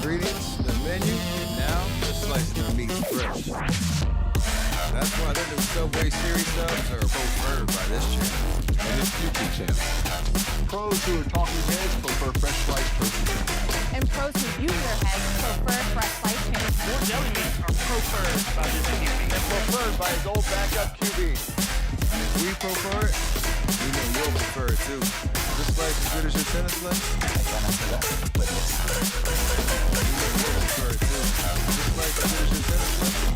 ingredients, the menu, and now they're slicing their meats fresh. That's why their new Subway Series subs are preferred by this channel and this YouTube channel. Pros who are talking heads prefer fresh sliced protein. And pros who use their heads prefer fresh sliced chicken. More deli meats are preferred by this QB. And preferred by his old backup QB. And if we prefer it, we know you'll prefer it too. Just like as good as your tennis lessons. We know you'll prefer it too. Just like as good as your tennis lessons.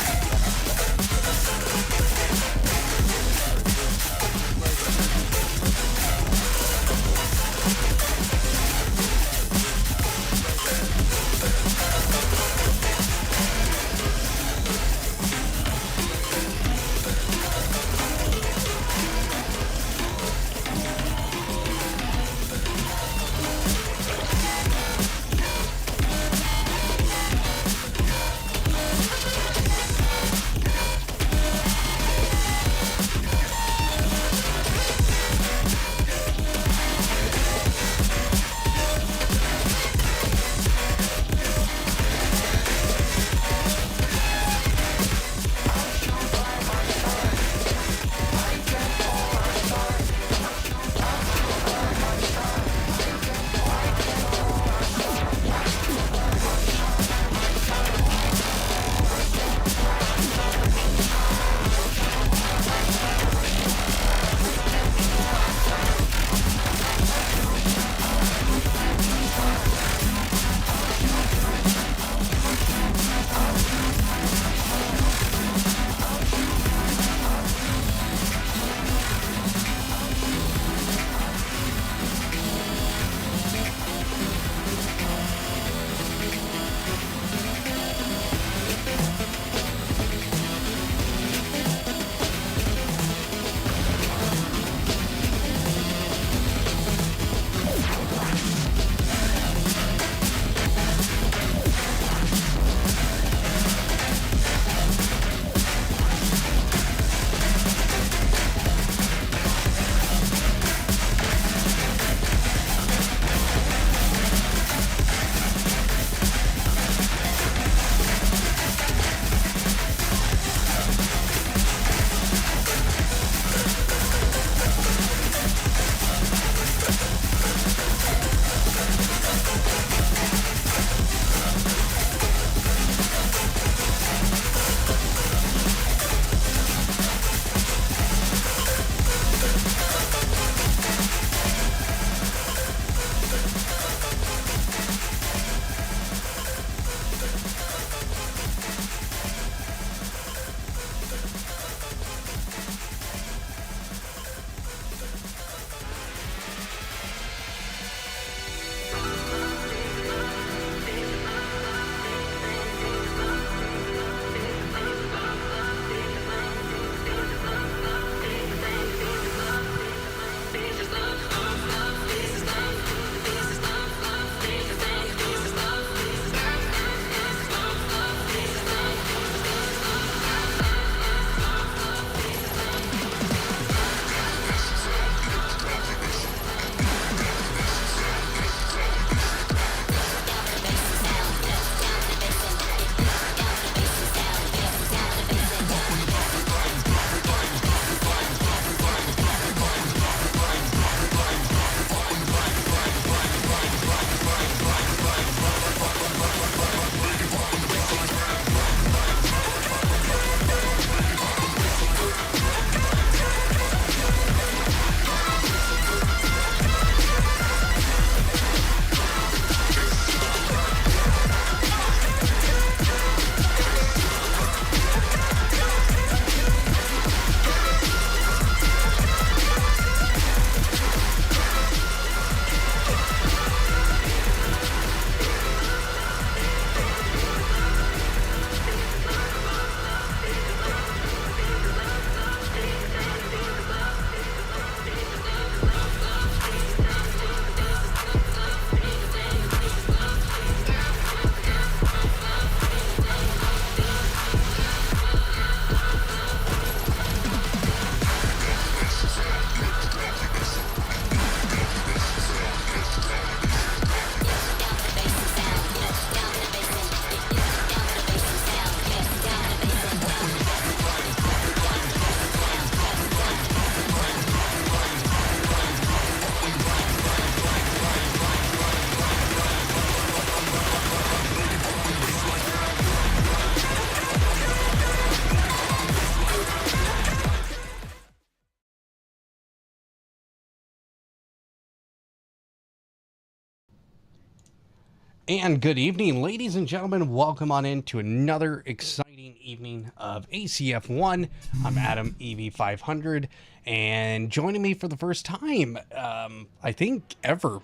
And good evening, ladies and gentlemen. Welcome on in to another exciting evening of ACF1. I'm Adam, EV500, and joining me for the first time, I think ever,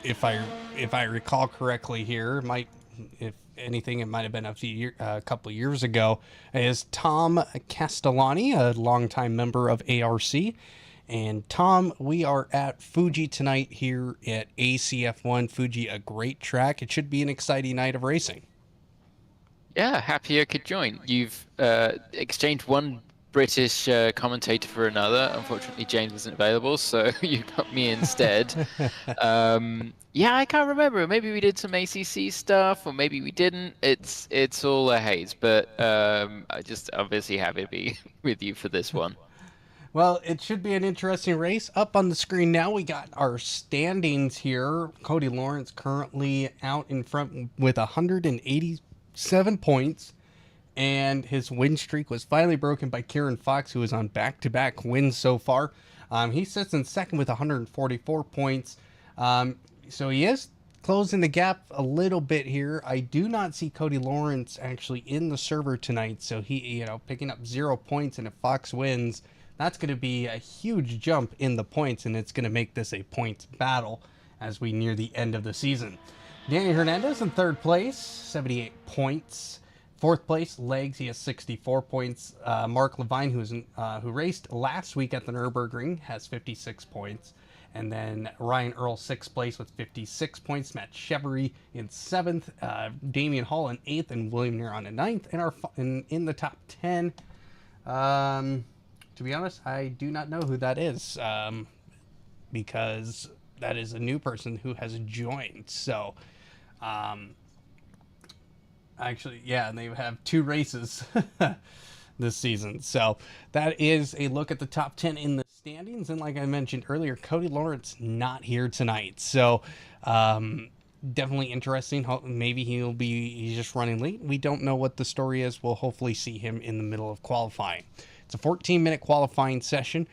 if I recall correctly here, if anything, it might have been a couple of years ago, is Tom Castellani, a longtime member of ARC. And Tom, we are at Fuji tonight here at ACF1. Fuji, a great track. It should be an exciting night of racing. Yeah, happy I could join. You've exchanged one British commentator for another. Unfortunately, James wasn't available, so you got me instead. Yeah, I can't remember. Maybe we did some ACC stuff, or maybe we didn't. It's all a haze, but I just obviously happy to be with you for this one. Well, it should be an interesting race. Up on the screen now, we got our standings here. Cody Lawrence currently out in front with 187 points. And his win streak was finally broken by Kieran Fox, who is on back-to-back wins so far. He sits in second with 144 points. So he is closing the gap a little bit here. I do not see Cody Lawrence actually in the server tonight. So he, picking up 0 points, and if Fox wins, that's going to be a huge jump in the points, and it's going to make this a points battle as we near the end of the season. Danny Hernandez in third place, 78 points. Fourth place, Legs, he has 64 points. Mark Levine, who raced last week at the Nürburgring, has 56 points. And then Ryan Earl, sixth place with 56 points. Matt Chevery in seventh. Damian Hall in eighth, and William Neron in ninth. And in the top 10, to be honest, I do not know who that is, because that is a new person who has joined. So, actually, yeah, and they have 2 races this season. So that is a look at the top 10 in the standings. And like I mentioned earlier, Cody Lawrence not here tonight. So definitely interesting. Maybe he's just running late. We don't know what the story is. We'll hopefully see him in the middle of qualifying. It's a 14-minute qualifying session.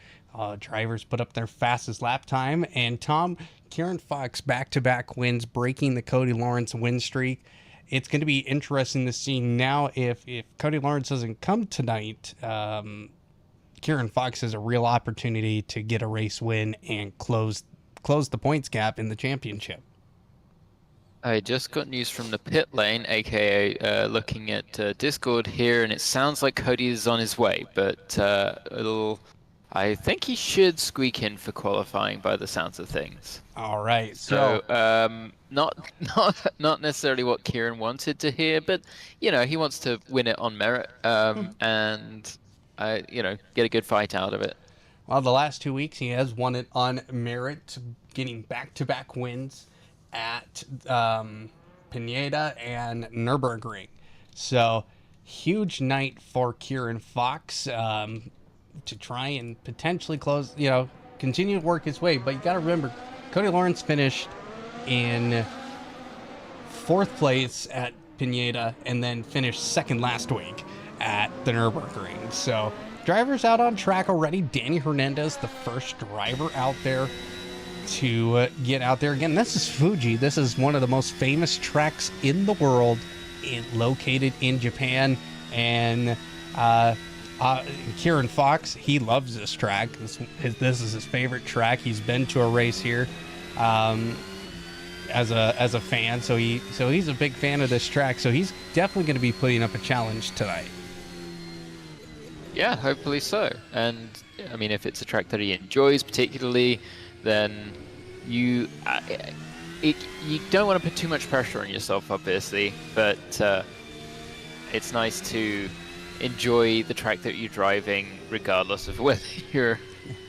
Drivers put up their fastest lap time. And Tom, Kieran Fox, back-to-back wins, breaking the Cody Lawrence win streak. It's going to be interesting to see now if Cody Lawrence doesn't come tonight, Kieran Fox has a real opportunity to get a race win and close the points gap in the championship. I just got news from the pit lane, aka looking at Discord here, and it sounds like Cody is on his way, but I think he should squeak in for qualifying by the sounds of things. All right, so not necessarily what Kieran wanted to hear, but he wants to win it on merit, and get a good fight out of it. Well, the last 2 weeks he has won it on merit, getting back-to-back wins at Pineda and Nürburgring. So huge night for Kieran Fox to try and potentially continue to work his way. But you got to remember, Cody Lawrence finished in 4th place at Pineda and then finished second last week at the Nürburgring. So drivers out on track already. Danny Hernandez, the first driver out there to get out there. Again, this is Fuji. This is one of the most famous tracks in the world, located in Japan. And Kieran Fox, he loves this track. This is his favorite track. He's been to a race here as a fan, so he's a big fan of this track. So he's definitely going to be putting up a challenge tonight. Yeah, hopefully so. And I mean, if it's a track that he enjoys particularly, then you don't want to put too much pressure on yourself, obviously, but it's nice to enjoy the track that you're driving regardless of whether you're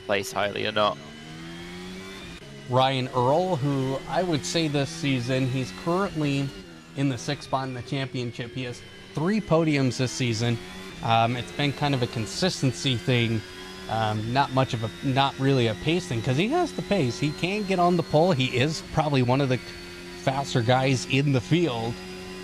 placed highly or not. Ryan Earl, who I would say this season, he's currently in the 6th spot in the championship. He has 3 podiums this season. It's been kind of a consistency thing. Not really a pace thing, because he has the pace. He can get on the pole. He is probably one of the faster guys in the field.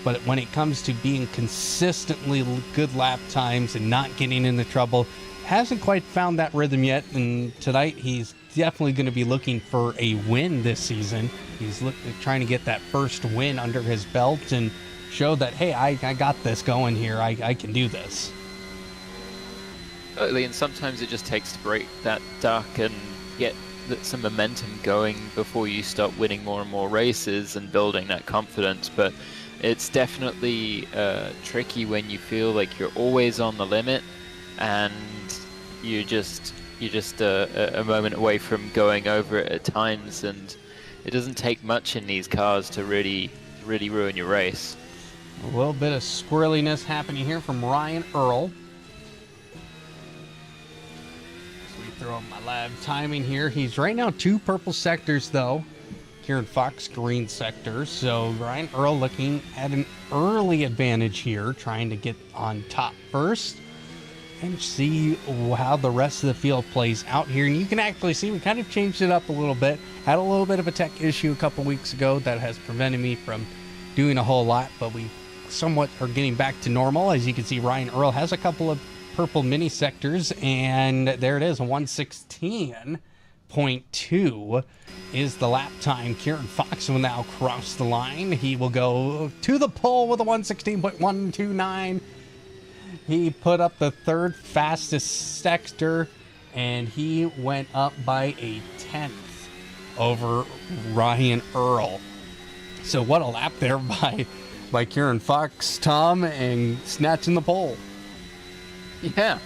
But when it comes to being consistently good lap times and not getting into trouble, hasn't quite found that rhythm yet. And tonight he's definitely going to be looking for a win this season. He's trying to get that first win under his belt and show that, hey, I got this going here. I can do this. Totally, and sometimes it just takes to break that duck and get some momentum going before you start winning more and more races and building that confidence. But it's definitely tricky when you feel like you're always on the limit and you're just a moment away from going over it at times, and it doesn't take much in these cars to really ruin your race. A little bit of squirreliness happening here from Ryan Earl. So we throw up my lab timing here. He's right now 2 purple sectors, though. Kieran Fox, green sectors. So Ryan Earl looking at an early advantage here, trying to get on top first and see how the rest of the field plays out here. And you can actually see we kind of changed it up a little bit. Had a little bit of a tech issue a couple weeks ago that has prevented me from doing a whole lot, but we somewhat are getting back to normal. As you can see, Ryan Earl has a couple of purple mini sectors, and there it is, 116.2 is the lap time. Kieran Fox will now cross the line. He will go to the pole with a 116.129. He put up the 3rd fastest sector, and he went up by a 10th over Ryan Earl. So what a lap there by Kieran Fox, Tom, and snatching the pole. Yeah.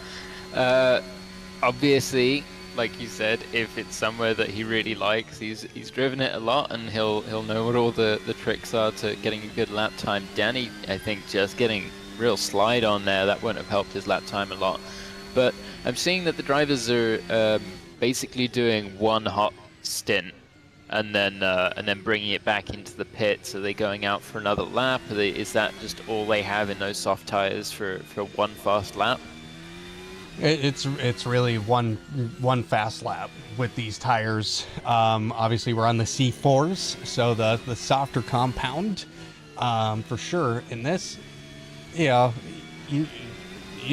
Obviously, like you said, if it's somewhere that he really likes, he's driven it a lot, and he'll know what all the tricks are to getting a good lap time. Danny, I think, just getting real slide on there, that wouldn't have helped his lap time a lot. But I'm seeing that the drivers are basically doing one hot stint and then bringing it back into the pit. So they're going out for another lap. Is that just all they have in those soft tires for one fast lap? It's really one fast lap with these tires. Obviously, we're on the C4s, so the softer compound for sure. In this, you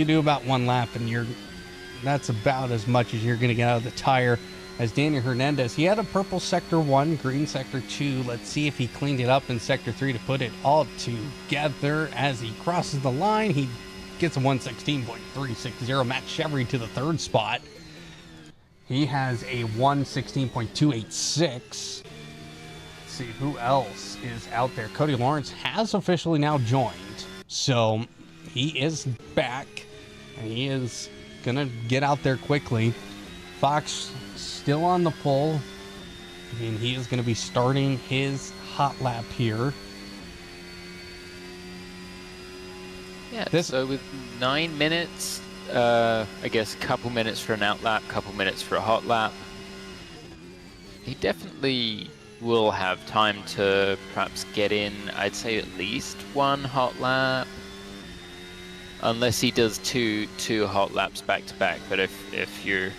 do about one lap, and that's about as much as you're going to get out of the tire. As Daniel Hernandez, he had a purple sector 1, green sector 2. Let's see if he cleaned it up in sector 3 to put it all together. As he crosses the line, he gets a 116.360. Matt Chevry to the 3rd spot. He has a 116.286. Let's see who else is out there. Cody Lawrence has officially now joined. So he is back, and he is going to get out there quickly. Fox still on the pole, and he is going to be starting his hot lap here. Yeah, so with 9 minutes, I guess a couple minutes for an out lap, couple minutes for a hot lap, he definitely will have time to perhaps get in, I'd say, at least one hot lap, unless he does two hot laps back to back. But if you're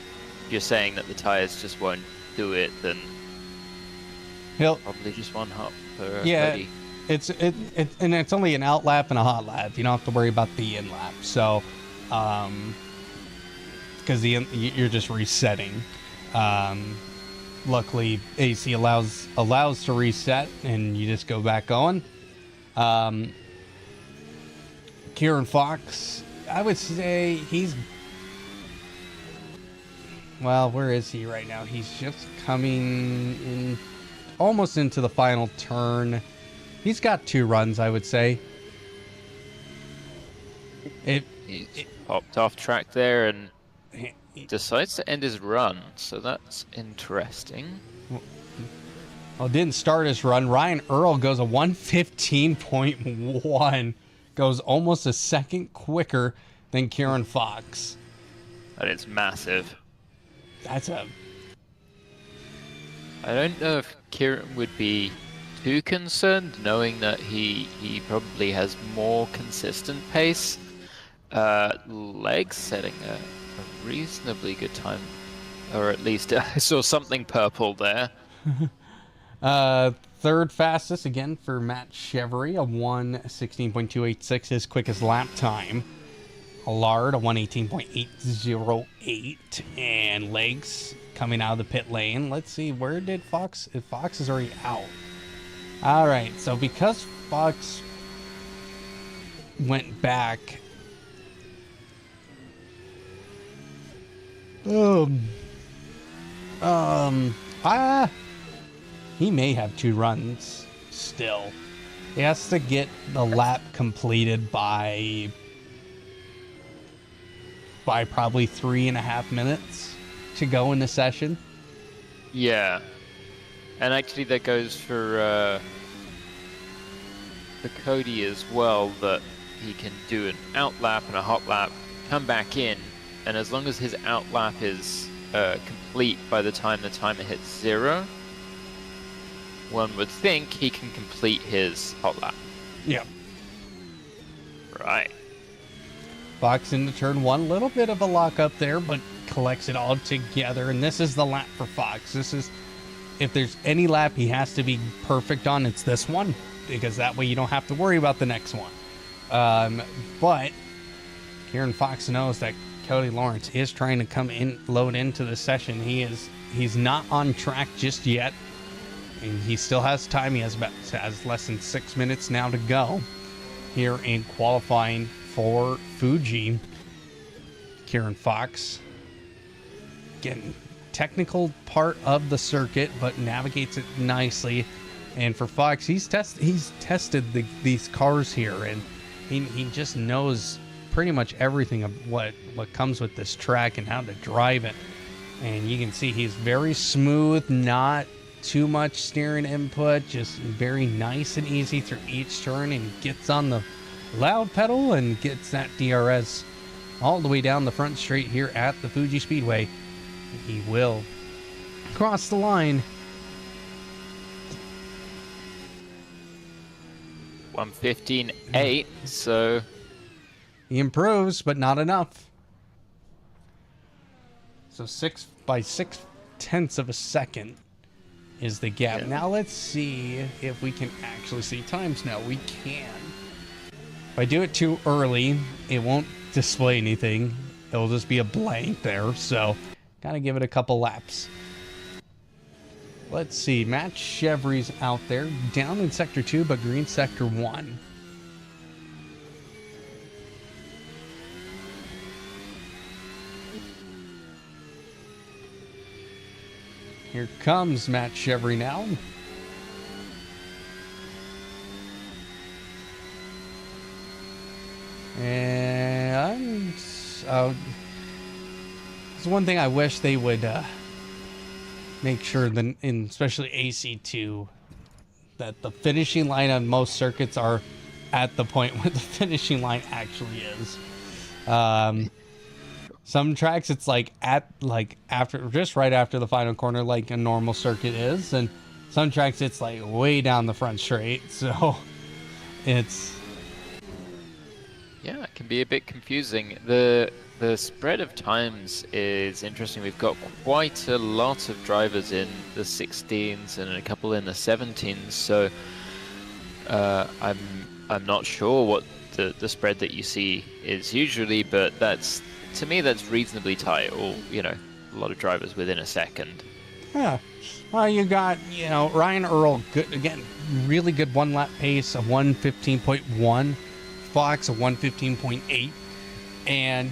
saying that the tires just won't do it, then he'll probably just one hot per Cody. And it's only an out lap and a hot lap. You don't have to worry about the in lap. So, because you're just resetting. Luckily, AC allows to reset, and you just go back going. Kieran Fox, I would say where is he right now? He's just coming in, almost into the final turn. He's got 2 runs, I would say. He's popped off track there and decides to end his run, so that's interesting. Well, didn't start his run. Ryan Earl goes a 115.1, goes almost a second quicker than Kieran Fox. And it's massive. I don't know if Kieran would be too concerned, knowing that he probably has more consistent pace. Legs setting a reasonably good time, or at least I saw something purple there. 3rd fastest again for Matt Chevry, a 116.286, his quickest lap time. Allard, a 118.808, and Legs coming out of the pit lane. Let's see, where did Fox... Fox is already out. All right, so because Fox went back... he may have 2 runs still. He has to get the lap completed by probably 3.5 minutes to go in the session. Yeah. And actually that goes for Cody as well, that he can do an out lap and a hot lap, come back in, and as long as his out lap is complete by the time the timer hits 0, one would think he can complete his hot lap. Yeah. Right. Fox into turn 1, little bit of a lock up there, but collects it all together. And this is the lap for Fox. This is, if there's any lap he has to be perfect on, it's this one, because that way you don't have to worry about the next one. But Kieran Fox knows that Cody Lawrence is trying to come in, load into the session. He's not on track just yet, and he still has time. He has less than 6 minutes now to go here in qualifying for Fuji. Kieran Fox, again, technical part of the circuit, but navigates it nicely. And for Fox, he's tested these cars here, and he just knows pretty much everything of what comes with this track and how to drive it. And you can see he's very smooth, not too much steering input, just very nice and easy through each turn, and gets on the loud pedal and gets that DRS all the way down the front straight here at the Fuji Speedway. He will cross the line. 1:15.8, so he improves, but not enough. So 6/6 of a second is the gap. Yeah. Now let's see if we can actually see times. Now we can. If I do it too early, it won't display anything. It'll just be a blank there. So gotta give it a couple laps. Let's see. Matt Chevry's out there, down in Sector 2, but green Sector 1. Here comes Matt Chevry now. And it's one thing I wish they would make sure that, especially AC2, that the finishing line on most circuits are at the point where the finishing line actually is. Some tracks it's after, just right after the final corner, like a normal circuit is, and some tracks it's like way down the front straight. So it's, yeah, it can be a bit confusing. The spread of times is interesting. We've got quite a lot of drivers in the 16s and a couple in the 17s, so I'm not sure what the spread that you see is usually, but that's, to me, that's reasonably tight, or a lot of drivers within a second. yeah. Well, you got, Ryan Earl, good again, really good one lap pace, a 1:15.1, Fox a 1:15.8, and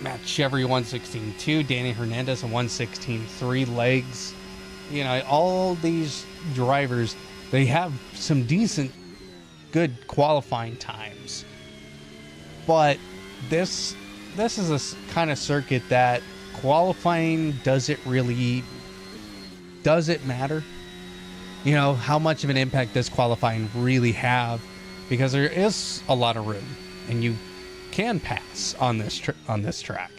Matt Chevry 1:16.2, Danny Hernandez a 1:16.3 legs. All these drivers, they have some decent, good qualifying times. But this is a kind of circuit that qualifying, does it matter? How much of an impact does qualifying really have? Because there is a lot of room, and you can pass on this track.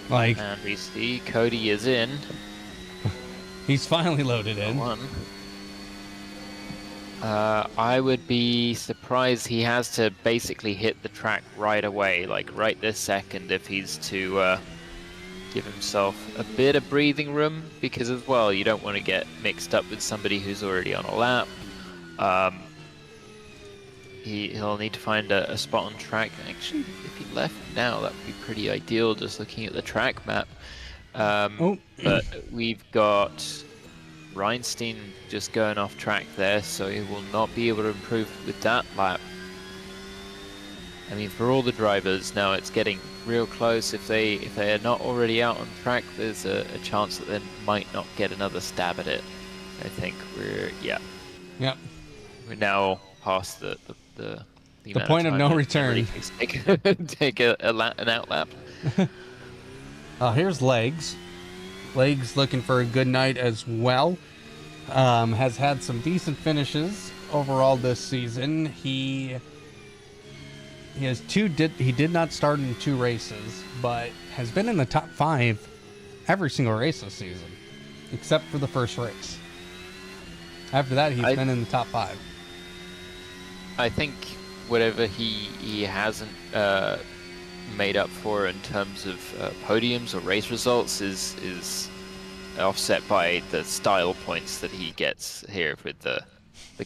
Like, And we see Cody is in. he's finally loaded in. One. I would be surprised he has to basically hit the track right away, like right this second, if he's to give himself a bit of breathing room, because as well, you don't want to get mixed up with somebody who's already on a lap. he'll need to find a spot on track. Actually, if he left now, that would be pretty ideal. Just looking at the track map. But we've got Reinstein just going off track there, so he will not be able to improve with that lap. I mean, for all the drivers now, it's getting real close. If they are not already out on track, there's a chance that they might not get another stab at it. I think we're we're now past the point of no return. Take an out lap. Here's Legs. Legs looking for a good night as well. Has had some decent finishes overall this season. He has he did not start in 2 races, but has been in the top 5 every single race this season, except for the first race. After that, he's been in the top 5. I think whatever he hasn't made up for in terms of podiums or race results is offset by the style points that he gets here with the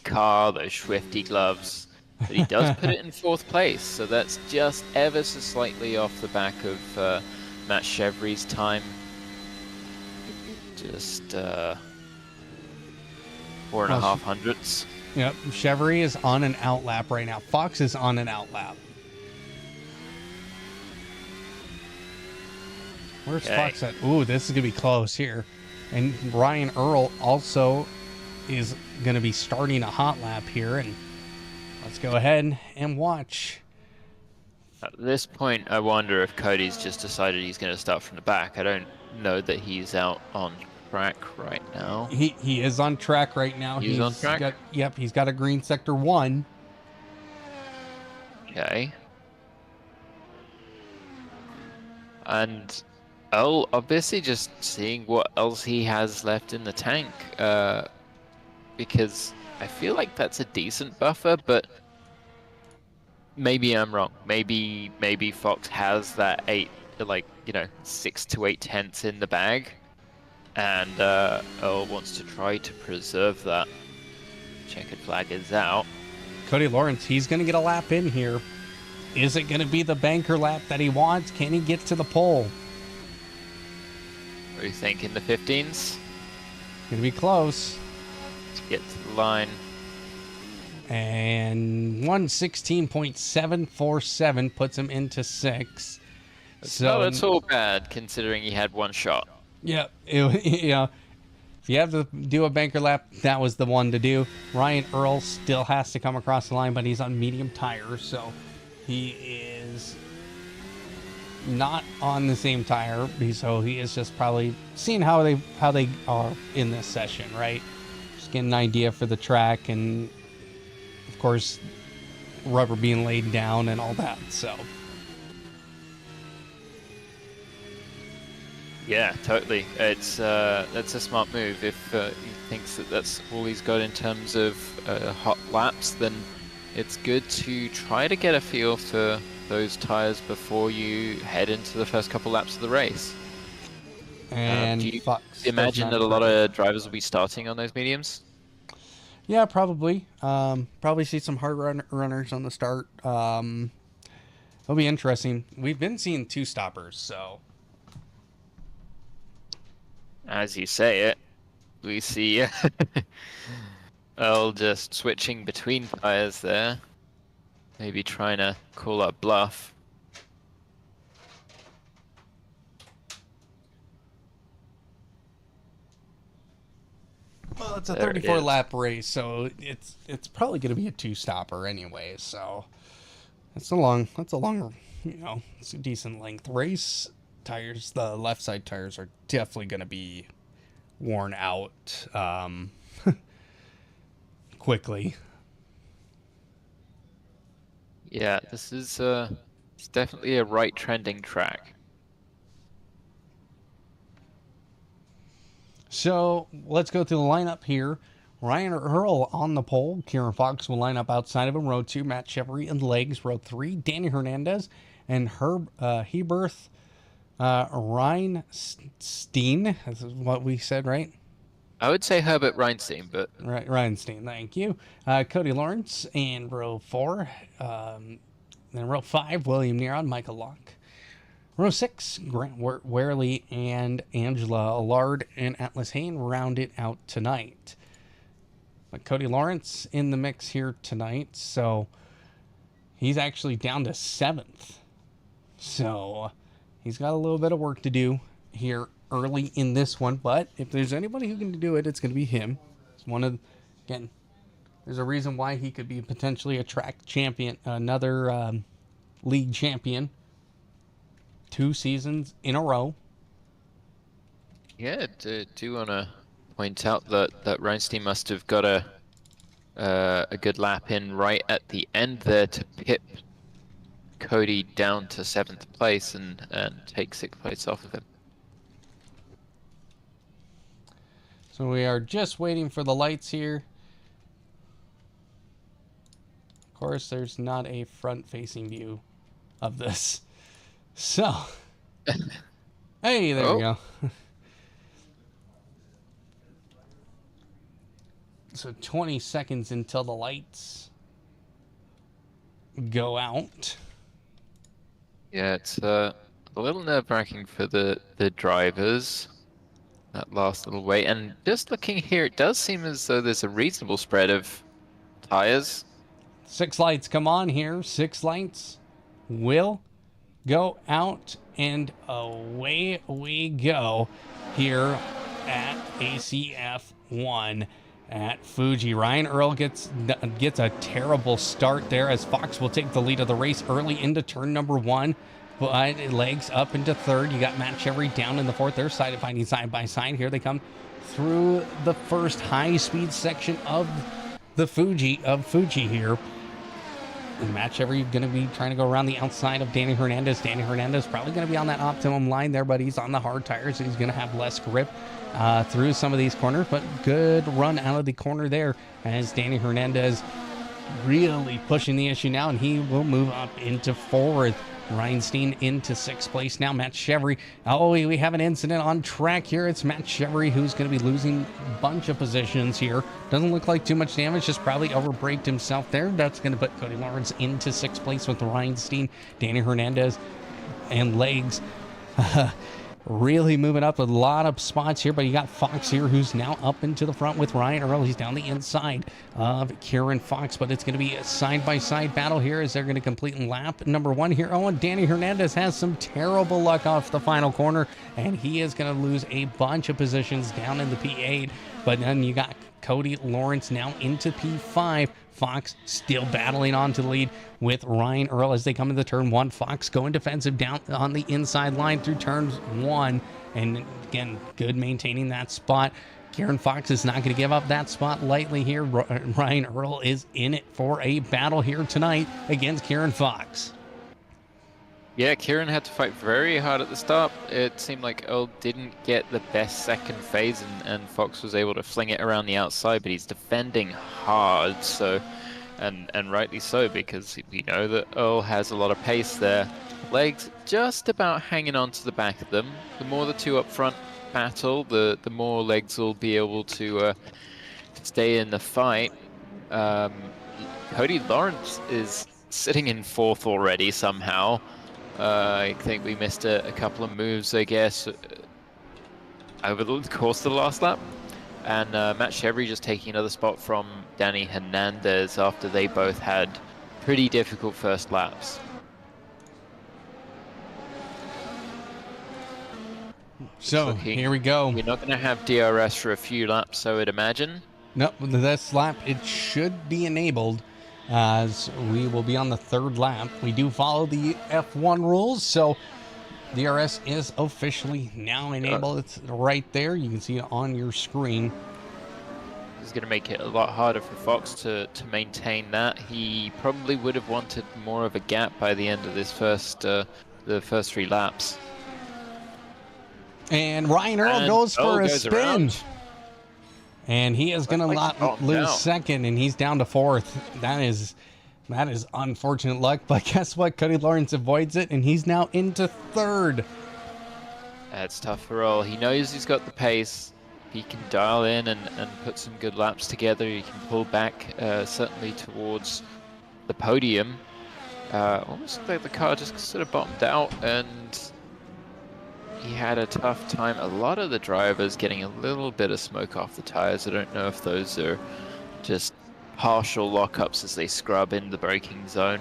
car, those Swifty gloves. But he does put it in 4th place, so that's just ever so slightly off the back of Matt Chevry's time. Just 4.5 hundredths. Yep, Chevry is on an out lap right now. Fox is on an out lap. Where's Fox at? Ooh, this is going to be close here. And Ryan Earl also is going to be starting a hot lap here. And let's go ahead and watch. At this point, I wonder if Cody's just decided he's going to start from the back. I don't know that he's out on track right now. He is on track right now. He's on track? He's got a green sector 1. Okay. And Earl obviously just seeing what else he has left in the tank. Because I feel like that's a decent buffer, but maybe I'm wrong. Maybe Fox has that 6 to 8 tenths in the bag, and Earl wants to try to preserve that. Checkered flag is out. Cody Lawrence, he's going to get a lap in here. Is it going to be the banker lap that he wants? Can he get to the pole? What do you think, in the 15s? Going to be close. Let's get to the line. And 116.747 puts him into 6. So that's all bad considering he had 1 shot. Yeah, if you have to do a banker lap, that was the one to do. Ryan Earl still has to come across the line, but he's on medium tires, so he is not on the same tire. So he is just probably seeing how they are in this session, right? Just getting an idea for the track, and of course, rubber being laid down and all that. So. Yeah, totally. It's that's a smart move. If he thinks that that's all he's got in terms of hot laps, then it's good to try to get a feel for those tires before you head into the first couple laps of the race. And do you Fox imagine that a lot of drivers will be starting on those mediums? Yeah, probably. Probably see some hard runners on the start. It'll be interesting. We've been seeing 2 stoppers, so. As you say it, we see Earl just switching between tires there. Maybe trying to call up bluff. Well, it's a 34 lap race, so it's probably going to be a 2-stopper anyway. So it's a long, it's a decent length race. Tires, the left side tires are definitely going to be worn out quickly. Yeah, this is it's definitely a right trending track. So let's go through the lineup here. Ryan Earl on the pole. Kieran Fox will line up outside of him. Row 2, Matt Chevry and Legs. Row 3, Danny Hernandez and Herb Heberth. Reinstein, this is what we said, right? I would say Herbert Reinstein, but Right, Reinstein, thank you. Cody Lawrence in row 4. Then row 5, William Neron, Michael Locke. Row 6, Grant Warley and Angela Allard and Atlas Hayne round it out tonight. But Cody Lawrence in the mix here tonight, so he's actually down to 7th. So he's got a little bit of work to do here early in this one, but if there's anybody who can do it, it's going to be him. It's one of, again, there's a reason why he could be potentially a track champion, another league champion, 2 seasons in a row. yeah, do want to point out that Reinstein must have got a good lap in right at the end there to pip Cody down to 7th place and take 6th place off of him. So we are just waiting for the lights here. Of course, there's not a front-facing view of this. So, hey, there we go. So 20 seconds until the lights go out. Yeah, it's a little nerve-wracking for the drivers, that last little wait. And just looking here, it does seem as though there's a reasonable spread of tires. 6 lights come on here. 6 lights will go out, and away we go here at ACF1 at Fuji. Ryan Earl gets a terrible start there as Fox will take the lead of the race early into turn number 1. But legs up into 3rd. You got Matt Chevry down in the 4th. They're fighting side by side here. They come through the first high-speed section of the Fuji here. And Matt Chevry going to be trying to go around the outside of Danny Hernandez. Danny Hernandez probably going to be on that optimum line there, but he's on the hard tires. So he's going to have less grip through some of these corners. But good run out of the corner there as Danny Hernandez really pushing the issue now, and he will move up into 4th. Reinstein into 6th place now. Matt Chevry. Oh, we have an incident on track here. It's Matt Chevry who's going to be losing a bunch of positions here. Doesn't look like too much damage. Just probably overbraked himself there. That's going to put Cody Lawrence into 6th place with Reinstein, Danny Hernandez, and legs. Really moving up a lot of spots here, but you got Fox here who's now up into the front with Ryan Earl. He's down the inside of Kieran Fox, but it's going to be a side-by-side battle here as they're going to complete lap number 1 here. Oh, and Danny Hernandez has some terrible luck off the final corner, and he is going to lose a bunch of positions down in the P8, but then you got Cody Lawrence now into P5. Fox still battling on to the lead with Ryan Earl as they come into turn 1. Fox going defensive down on the inside line through turn 1. And again, good maintaining that spot. Kieran Fox is not going to give up that spot lightly here. Ryan Earl is in it for a battle here tonight against Kieran Fox. Yeah, Kieran had to fight very hard at the start. It seemed like Earl didn't get the best second phase, and Fox was able to fling it around the outside, but he's defending hard, so, and rightly so, because we know that Earl has a lot of pace there. Legs just about hanging on to the back of them. The more the two up front battle, the more Legs will be able to stay in the fight. Cody Lawrence is sitting in 4th already somehow. I think we missed a couple of moves, I guess, over the course of the last lap. And Matt Chevry just taking another spot from Danny Hernandez after they both had pretty difficult first laps. So here we go. We're not going to have DRS for a few laps, I would imagine. Nope, this lap it should be enabled as we will be on the 3rd lap. We do follow the F1 rules, so DRS is officially now enabled. It's right there. You can see it on your screen. This is going to make it a lot harder for Fox to maintain that. He probably would have wanted more of a gap by the end of this the first 3 laps. And Ryan Earl goes for a spin. Around. And he is going to lose 2nd, and he's down to 4th. That is unfortunate luck, but guess what? Cody Lawrence avoids it, and he's now into 3rd. That's tough for Earl. He knows he's got the pace. he can dial in and put some good laps together, he can pull back certainly towards the podium. Almost like the car just sort of bottomed out, and he had a tough time. A lot of the drivers getting a little bit of smoke off the tires. I don't know if those are just partial lockups as they scrub in the braking zone.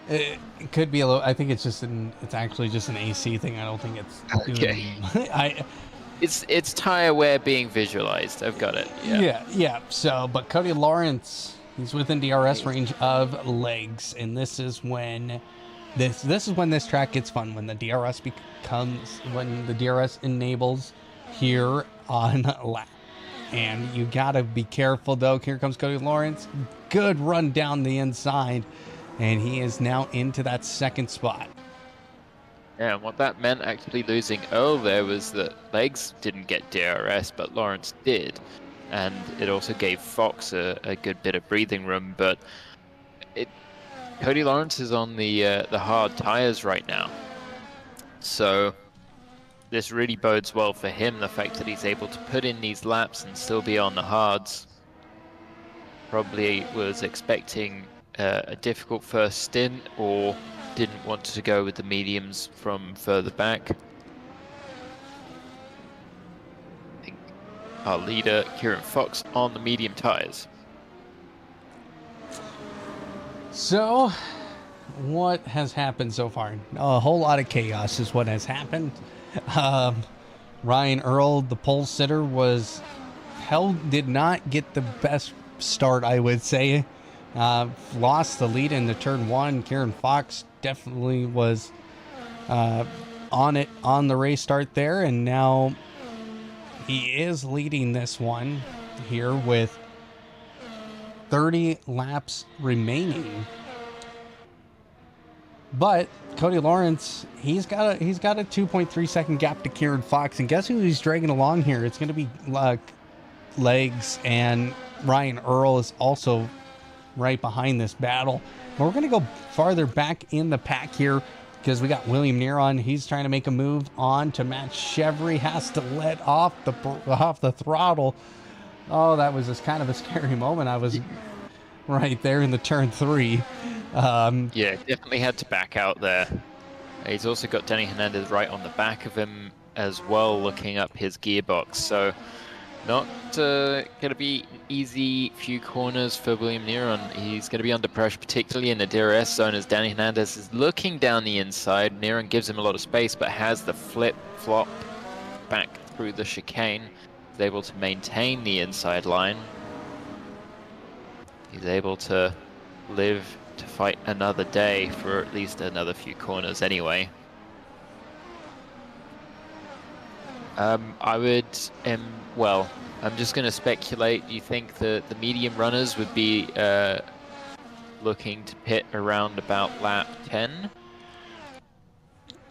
It could be a little. I think it's just it's actually just an AC thing. I don't think it's. Okay. It's tire wear being visualized. I've got it. Yeah. So, but Cody Lawrence, he's within DRS range of legs, and this is when this track gets fun, when the DRS enables here on lap. And you gotta be careful though. Here comes Cody Lawrence. Good run down the inside, and he is now into that second spot. Yeah, and what that meant actually losing Earl there was that Legs didn't get DRS, but Lawrence did. And it also gave Fox a good bit of breathing room, but Cody Lawrence is on the hard tires right now. So this really bodes well for him, the fact that he's able to put in these laps and still be on the hards. Probably was expecting a difficult first stint, or didn't want to go with the mediums from further back. I think our leader, Kieran Fox, on the medium tires. So, what has happened so far? A whole lot of chaos is what has happened. Ryan Earl, the pole sitter, did not get the best start, I would say. Lost the lead into turn one. Kieran Fox definitely was on the race start there, and now he is leading this one here with 30 laps remaining. But Cody Lawrence, he's got a 2.3 second gap to Kieran Fox, and guess who he's dragging along here? It's going to be Legs, and Ryan Earl is also right behind this battle. But we're going to go farther back in the pack here because we got William Neron. He's trying to make a move on to Matt Chevry. Has to let off the throttle. Oh, that was just kind of a scary moment. I was right there in the turn 3. Yeah, definitely had to back out there. He's also got Danny Hernandez right on the back of him as well, looking up his gearbox. So not going to be an easy few corners for William Neron. He's going to be under pressure, particularly in the DRS zone, as Danny Hernandez is looking down the inside. Neron gives him a lot of space, but has the flip-flop back through the chicane. He's able to maintain the inside line. He's able to live to fight another day for at least another few corners anyway. I'm just going to speculate. Do you think that the medium runners would be looking to pit around about lap 10?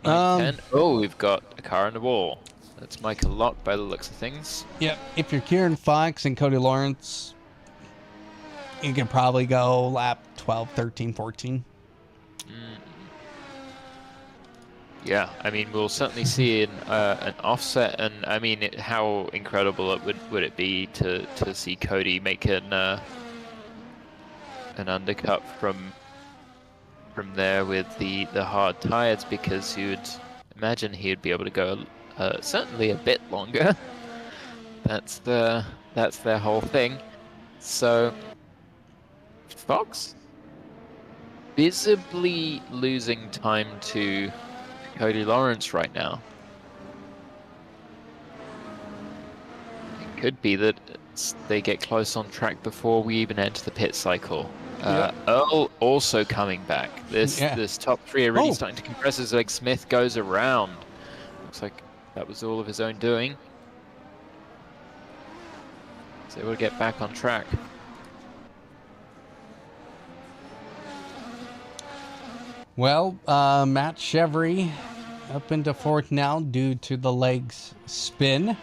10? Oh, we've got a car on the wall. That's Michael Locke by the looks of things. Yep, if you're Kieran Fox and Cody Lawrence, you can probably go lap 12, 13, 14. Yeah, I mean, we'll certainly see an offset, and I mean, how incredible would it be to see Cody make an undercut from there with the hard tires, because you would imagine he would be able to go certainly a bit longer. That's their whole thing. So Fox visibly losing time to Cody Lawrence right now. It could be that they get close on track before we even enter the pit cycle. Earl also coming back. This top three are really starting to compress as like Smith goes around. Looks like that was all of his own doing. So we'll get back on track. Well, Matt Chevry up into fourth now due to the legs spin.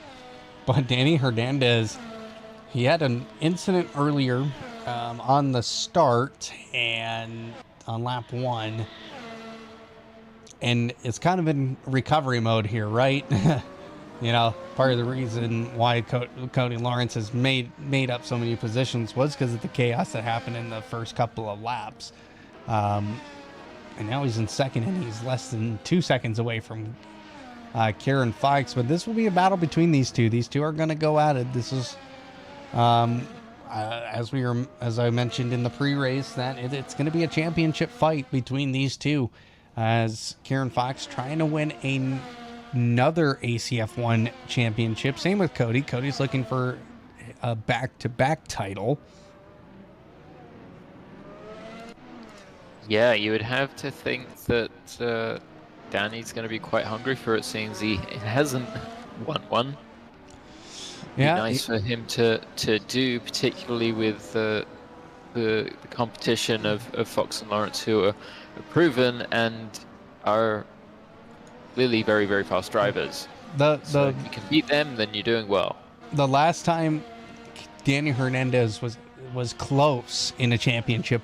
But Danny Hernandez, he had an incident earlier on the start and on lap 1. And it's kind of in recovery mode here, right? part of the reason why Cody Lawrence has made up so many positions was because of the chaos that happened in the first couple of laps. And now he's in second, and he's less than 2 seconds away from Kieran Fox. But this will be a battle between these two. These two are going to go at it. This is, as I mentioned in the pre-race, that it's going to be a championship fight between these two, as Kieran Fox trying to win another ACF1 championship. Same with Cody. Cody's looking for a back-to-back title. Yeah, you would have to think that Danny's going to be quite hungry for it, seeing as he hasn't won one. Yeah, nice for him to do, particularly with the competition of Fox and Lawrence, who are proven and are clearly very, very fast drivers. So if you can beat them, then you're doing well. The last time Danny Hernandez was close in a championship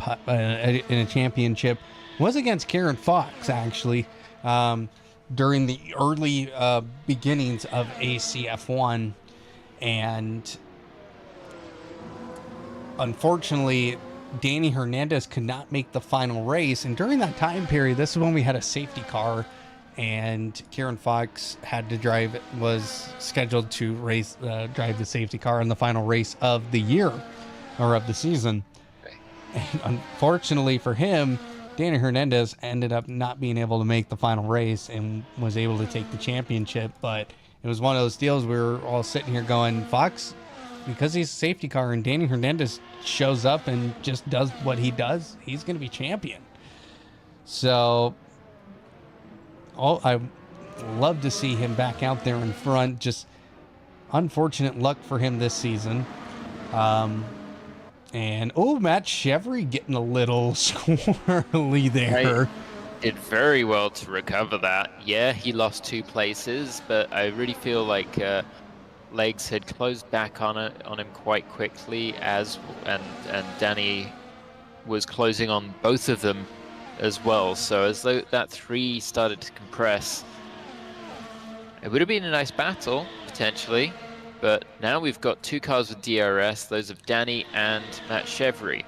was against Kieran Fox, actually, during the early beginnings of ACF1, and unfortunately Danny Hernandez could not make the final race. And during that time period, this is when we had a safety car, and Kieran Fox was scheduled to drive the safety car in the final race of the year, or of the season. And unfortunately for him, Danny Hernandez ended up not being able to make the final race and was able to take the championship. But it was one of those deals we were all sitting here going, Fox, because he's a safety car and Danny Hernandez shows up and just does what he does, he's going to be champion. So I love to see him back out there in front. Just unfortunate luck for him this season. And Matt Chevry getting a little squirrely there. Did very well to recover that. Yeah, he lost 2 places, but I really feel like Legs had closed back on him quite quickly, and Danny was closing on both of them as well. So as though that 3 started to compress, it would have been a nice battle potentially. But now we've got 2 cars with DRS, those of Danny and Matt Chevry.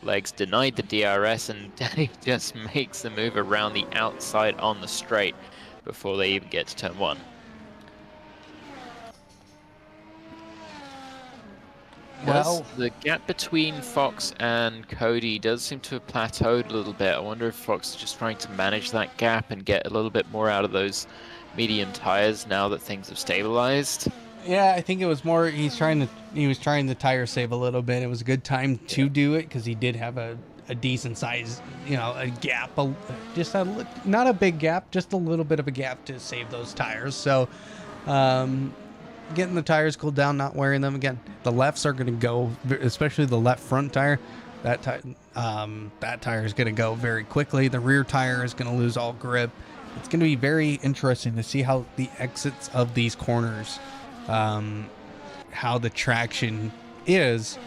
Legs denied the DRS, and Danny just makes the move around the outside on the straight before they even get to turn 1. Well, the gap between Fox and Cody does seem to have plateaued a little bit. I wonder if Fox is just trying to manage that gap and get a little bit more out of those medium tires now that things have stabilized. Yeah, I think it was more he was trying to tire save a little bit. It was a good time to do it because he did have a decent size, a gap, not a big gap, just a little bit of a gap to save those tires. So getting the tires cooled down, not wearing them again. The lefts are going to go, especially the left front tire. That tire is going to go very quickly. The rear tire is going to lose all grip. It's going to be very interesting to see how the exits of these corners, how the traction is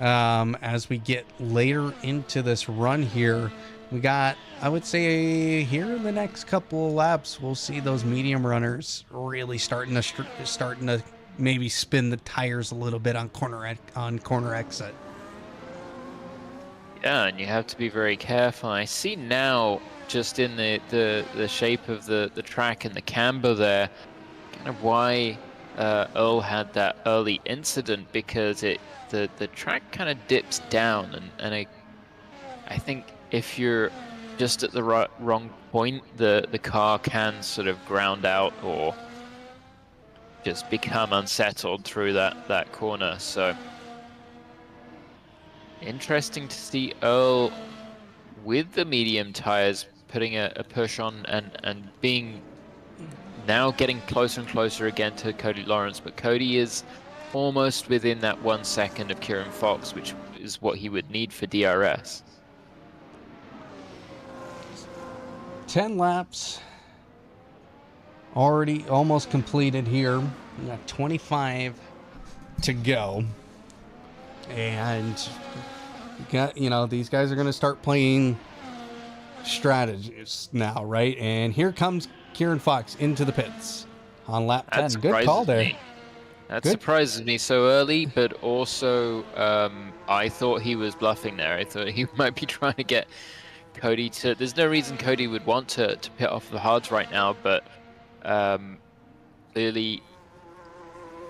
as we get later into this run here. We got, I would say, here in the next couple of laps, we'll see those medium runners really starting to maybe spin the tires a little bit on corner exit. Yeah, and you have to be very careful. I see now, just in the shape of the track and the camber there, kind of why Earl had that early incident, because the track kind of dips down, and I think if you're just at the wrong point, the car can sort of ground out or just become unsettled through that corner. So interesting to see Earl with the medium tires putting a push on and being now getting closer and closer again to Cody Lawrence, but Cody is almost within that 1 second of Kieran Fox, which is what he would need for DRS. 10 laps already almost completed here. We got 25 to go. And these guys are going to start playing strategies now, right? And here comes Kieran Fox into the pits. on lap 10. That Good call surprises there. me. That Good. surprises me so early, but also I thought he was bluffing there. I thought he might be trying to get Cody to. There's no reason Cody would want to pit off the hards right now, but clearly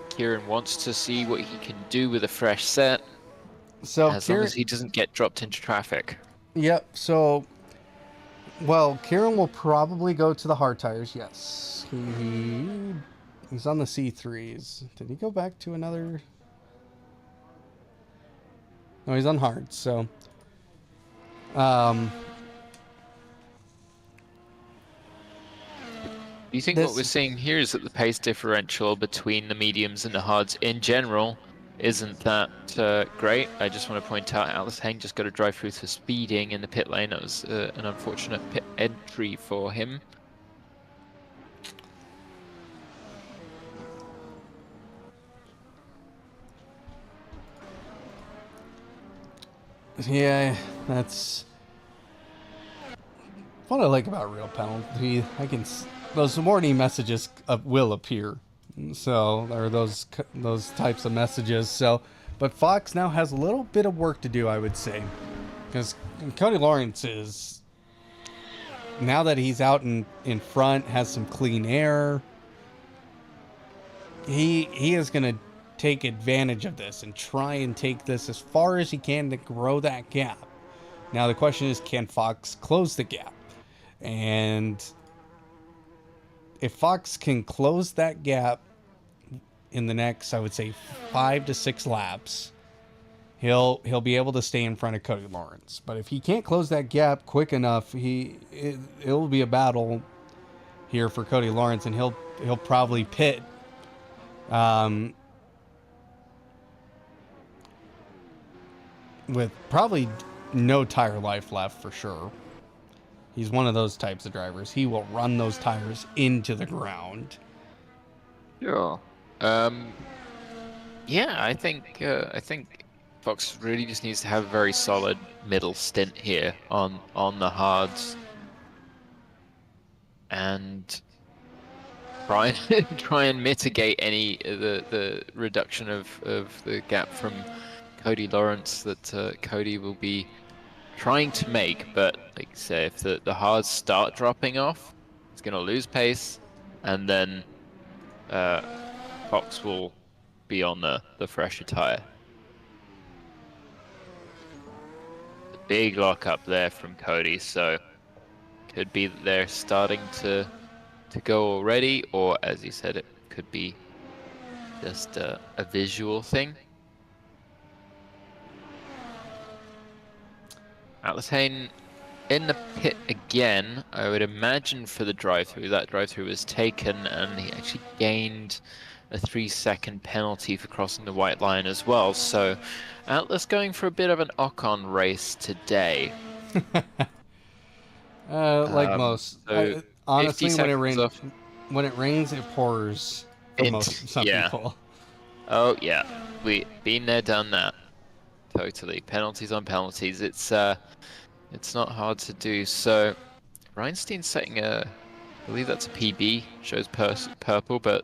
Kieran wants to see what he can do with a fresh set, So as long as he doesn't get dropped into traffic. Yep. So, well, Kieran will probably go to the hard tires. Yes, he's on the C3s. Did he go back to another? No, he's on hard. So, Do you think what we're seeing here is that the pace differential between the mediums and the hards in general isn't that great? I just want to point out Atlas Hayne just got to drive through for speeding in the pit lane. That was an unfortunate pit entry for him. Yeah, that's what I like about real penalty. Those warning messages will appear. So, or those types of messages. So, but Fox now has a little bit of work to do, I would say, because Cody Lawrence is, now that he's out in front, has some clean air. He is going to take advantage of this and try and take this as far as he can to grow that gap. Now the question is, can Fox close the gap? And if Fox can close that gap in the next, I would say, 5 to 6 laps, he'll be able to stay in front of Cody Lawrence. But if he can't close that gap quick enough, it'll be a battle here for Cody Lawrence, and he'll probably pit. With probably no tire life left for sure. He's one of those types of drivers. He will run those tires into the ground. Sure. Yeah, I think Fox really just needs to have a very solid middle stint here on the hards, and try and mitigate any the reduction of the gap from Cody Lawrence that Cody will be trying to make. But like I say, if the hards start dropping off, it's going to lose pace, and then Fox will be on the fresher tire. The big lock up there from Cody, so could be that they're starting to go already, or as you said, it could be just a visual thing. Atlas Hayne in the pit again, I would imagine, for the drive-through. That drive-through was taken, and he actually gained a 3-second penalty for crossing the white line as well. So Atlas going for a bit of an Ocon race today. Like most. So Honestly, 50 when it rains, it pours for some people. Oh yeah, we been there, done that. Totally, penalties on penalties. It's not hard to do. So Reinstein's setting I believe that's a PB, shows purple, but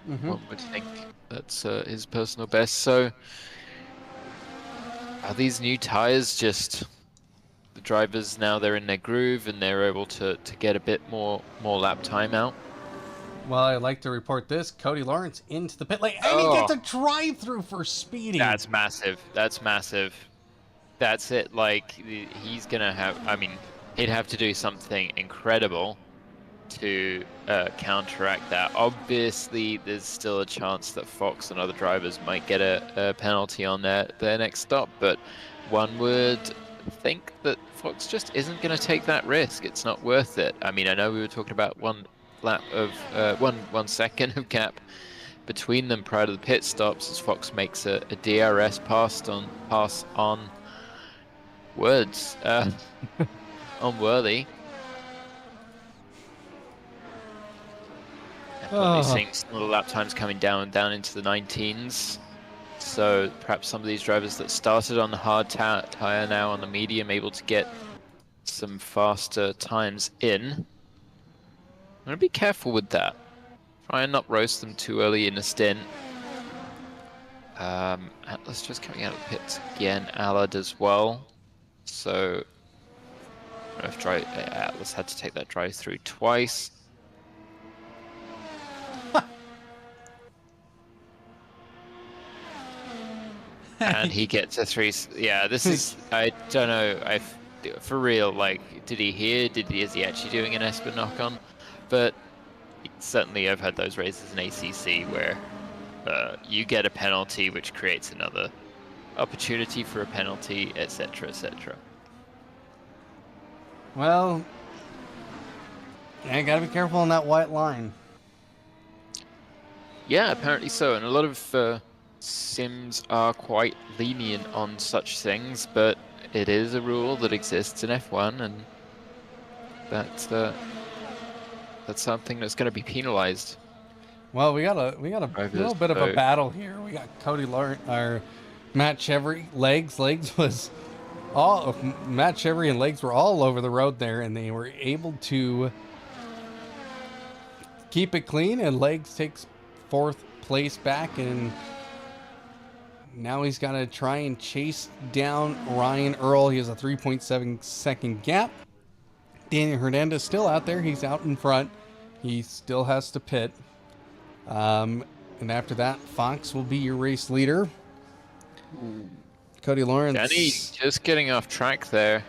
one would think that's his personal best. So are these new tires just the drivers, now they're in their groove and they're able to get a bit more lap time out? Well, I'd like to report this. Cody Lawrence into the pit lane, and he gets a drive-through for speeding. That's massive. That's massive. That's it. Like, he's going to have... I mean, he'd have to do something incredible to counteract that. Obviously, there's still a chance that Fox and other drivers might get a penalty on their next stop, but one would think that Fox just isn't going to take that risk. It's not worth it. I mean, I know we were talking about one lap of 1 second of gap between them prior to the pit stops, as Fox makes a DRS pass on Words on Worthy. Definitely seeing some of the lap times coming down into the 19s. So perhaps some of these drivers that started on the hard tire now on the medium able to get some faster times in. gonna be careful with that. Try and not roast them too early in the stint. Atlas just coming out of the pits again. Allard as well. So I don't know if Atlas had to take that drive through twice. And he gets a 3. Yeah, this is. I don't know. For real. Like, did he hear? Is he actually doing an Esper knock on? But certainly, I've had those races in ACC where you get a penalty, which creates another opportunity for a penalty, etc., etc. Well, I gotta be careful on that white line. Yeah, apparently so, and a lot of sims are quite lenient on such things, but it is a rule that exists in F1, and that's something that's going to be penalized. Well, we got a little bit of a battle here. We got Cody Lawrence, our Matt Chevry, Legs was all Matt Chevry and Legs were all over the road there, and they were able to keep it clean. And Legs takes 4th place back, and now he's got to try and chase down Ryan Earl. He has a 3.7 second gap. Daniel Hernandez still out there. He's out in front. He still has to pit. And after that, Fox will be your race leader. Cody Lawrence. Danny just getting off track there.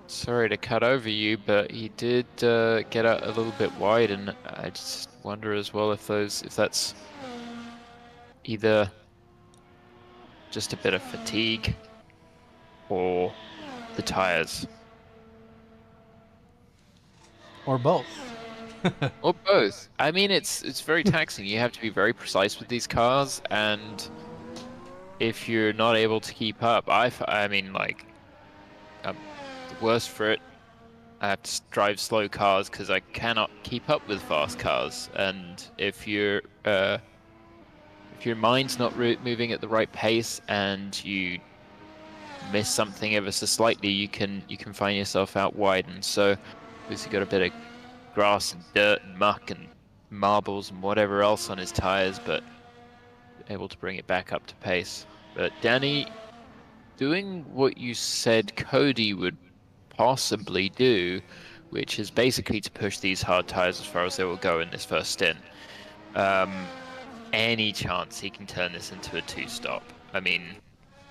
Sorry to cut over you, but he did get out a little bit wide, and I just wonder as well if that's either just a bit of fatigue or the tires. Or both. Or both. I mean, it's very taxing. You have to be very precise with these cars, and if you're not able to keep up, I mean, like, I'm the worst for it. I have to drive slow cars because I cannot keep up with fast cars, and if your mind's not moving at the right pace and you miss something ever so slightly, you can find yourself out wide. And so, obviously, got a bit of grass and dirt and muck and marbles and whatever else on his tires, but able to bring it back up to pace. But Danny, doing what you said Cody would possibly do, which is basically to push these hard tires as far as they will go in this first stint. Any chance he can turn this into a 2-stop? I mean,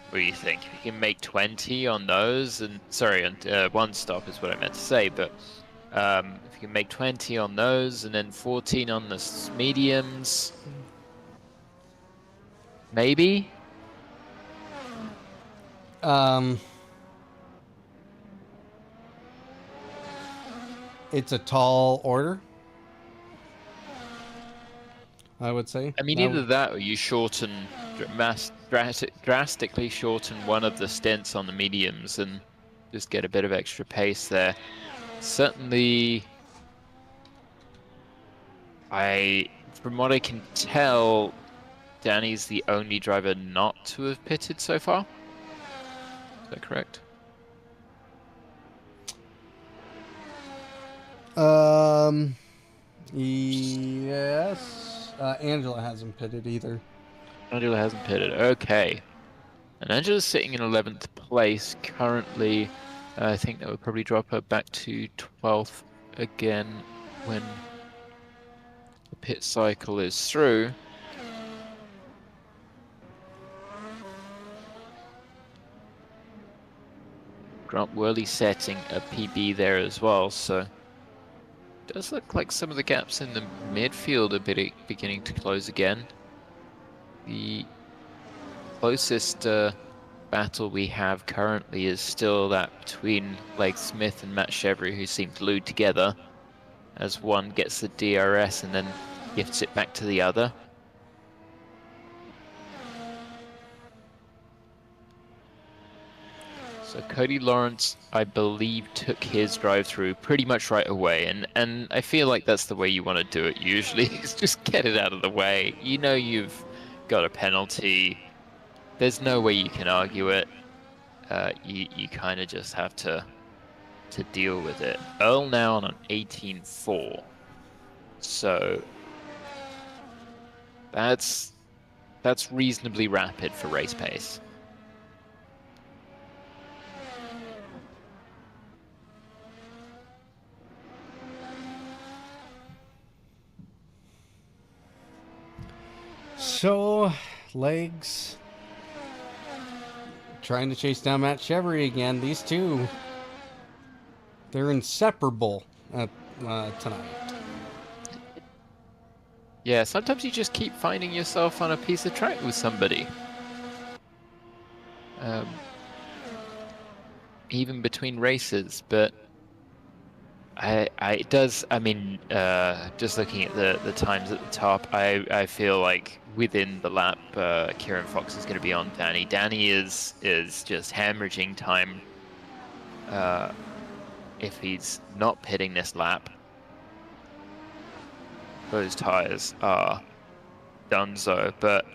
what do you think? If he can make 20 on those, and sorry, 1-stop is what I meant to say, but if you can make 20 on those and then 14 on the mediums, maybe? It's a tall order, I would say. I mean, either that or you drastically shorten one of the stints on the mediums and just get a bit of extra pace there. Certainly, from what I can tell, Danny's the only driver not to have pitted so far. Is that correct? Yes. Angela hasn't pitted either. Angela hasn't pitted. Okay. And Angela's sitting in 11th place currently. I think that would probably drop her back to 12th again when the pit cycle is through. Grant Worley setting a PB there as well, so it does look like some of the gaps in the midfield are beginning to close again. The closest battle we have currently is still that between Blake Smith and Matt Chevry, who seem glued together as one gets the DRS and then gifts it back to the other. So Cody Lawrence, I believe, took his drive through pretty much right away, and I feel like that's the way you want to do it usually, is just get it out of the way. You know you've got a penalty. There's no way you can argue it. You kind of just have to to deal with it. Earl now on an 18.4. So that's reasonably rapid for race pace. So, Legs trying to chase down Matt Chevry again. These two, they're inseparable tonight. Yeah, sometimes you just keep finding yourself on a piece of track with somebody. Even between races, but just looking at the times at the top, I feel like within the lap, Kieran Fox is going to be on Danny. Danny is just hemorrhaging time. If he's not pitting this lap, those tires are donezo. But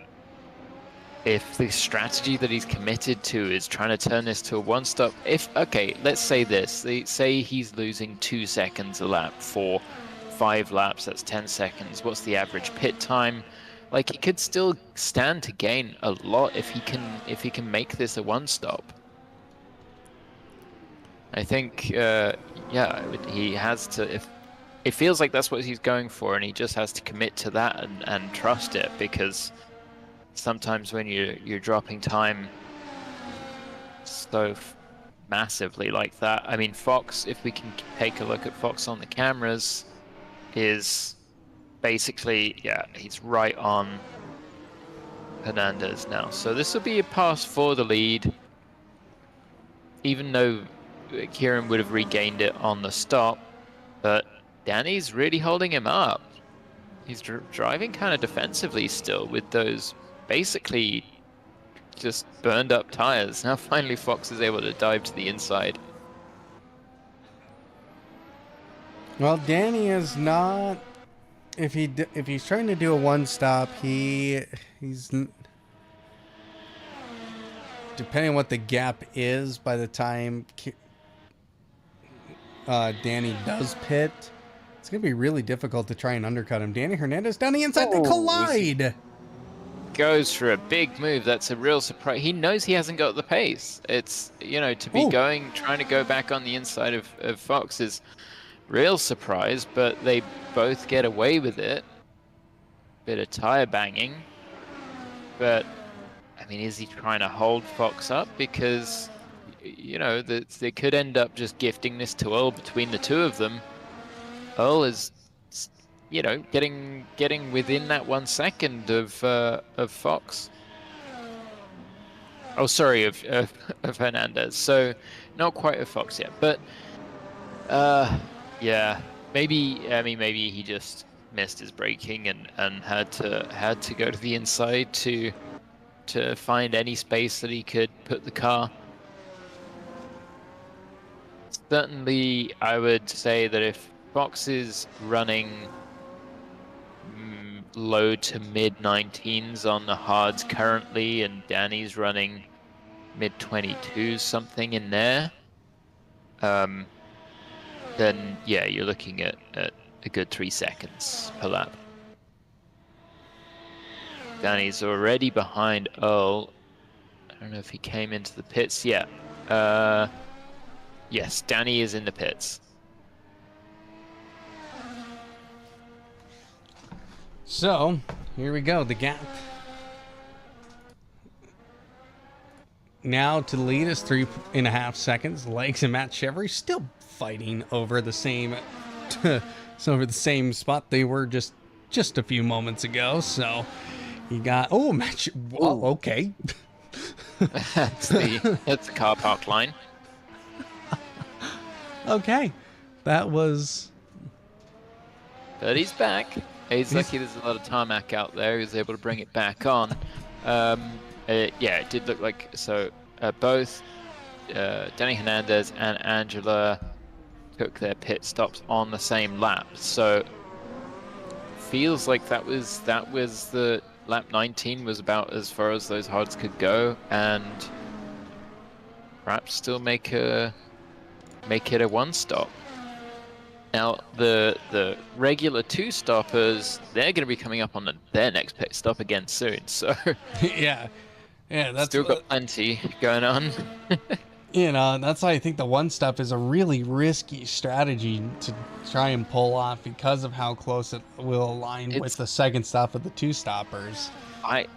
if the strategy that he's committed to is trying to turn this to a one-stop, let's say this. Say he's losing 2 seconds a lap for 5 laps, that's 10 seconds. What's the average pit time? Like, he could still stand to gain a lot if he can make this a one-stop. I think, he has to, if it feels like that's what he's going for, and he just has to commit to that and trust it, because sometimes when you're dropping time so massively like that. I mean, Fox, if we can take a look at Fox on the cameras, is basically, he's right on Hernandez now. So this will be a pass for the lead, even though Kieran would have regained it on the stop, but Danny's really holding him up. He's driving kind of defensively still with those basically just burned up tires. Now finally Fox is able to dive to the inside. Well, Danny is not. If he's trying to do a one stop, he's depending on what the gap is by the time Danny does pit, it's gonna be really difficult to try and undercut him. Danny Hernandez down the inside, they collide. Goes for a big move. That's a real surprise. He knows he hasn't got the pace. It's, to be trying to go back on the inside of Fox is real surprise, but they both get away with it. Bit of tire banging. But, I mean, is he trying to hold Fox up? Because, they could end up just gifting this to Earl between the two of them. Earl is, getting within that 1 second of Fox. Oh, sorry, of Hernandez. So not quite a Fox yet, but maybe he just missed his braking and had to go to the inside to find any space that he could put the car. Certainly, I would say that if Fox is running low to mid 19s on the hards currently, and Danny's running mid 22s, something in there, then you're looking at a good 3 seconds per lap. Danny's already behind Earl. I don't know if he came into the pits yet. Yes, Danny is in the pits. So, here we go. The gap now to the lead is 3.5 seconds. Legs and Matt Chevry still fighting over the same spot they were just a few moments ago. So, you got okay. That's the car park line. Okay, that was. But he's back. He's lucky there's a lot of tarmac out there. He was able to bring it back on. It did look like both Danny Hernandez and Angela took their pit stops on the same lap. So feels like that was the lap 19 was about as far as those hards could go, and perhaps still make a make it a one-stop. Now, the regular two-stoppers, they're going to be coming up on their next pit stop again soon, so yeah, that's still got plenty going on. that's why I think the one stop is a really risky strategy to try and pull off because of how close it will align with the second stop of the two stoppers.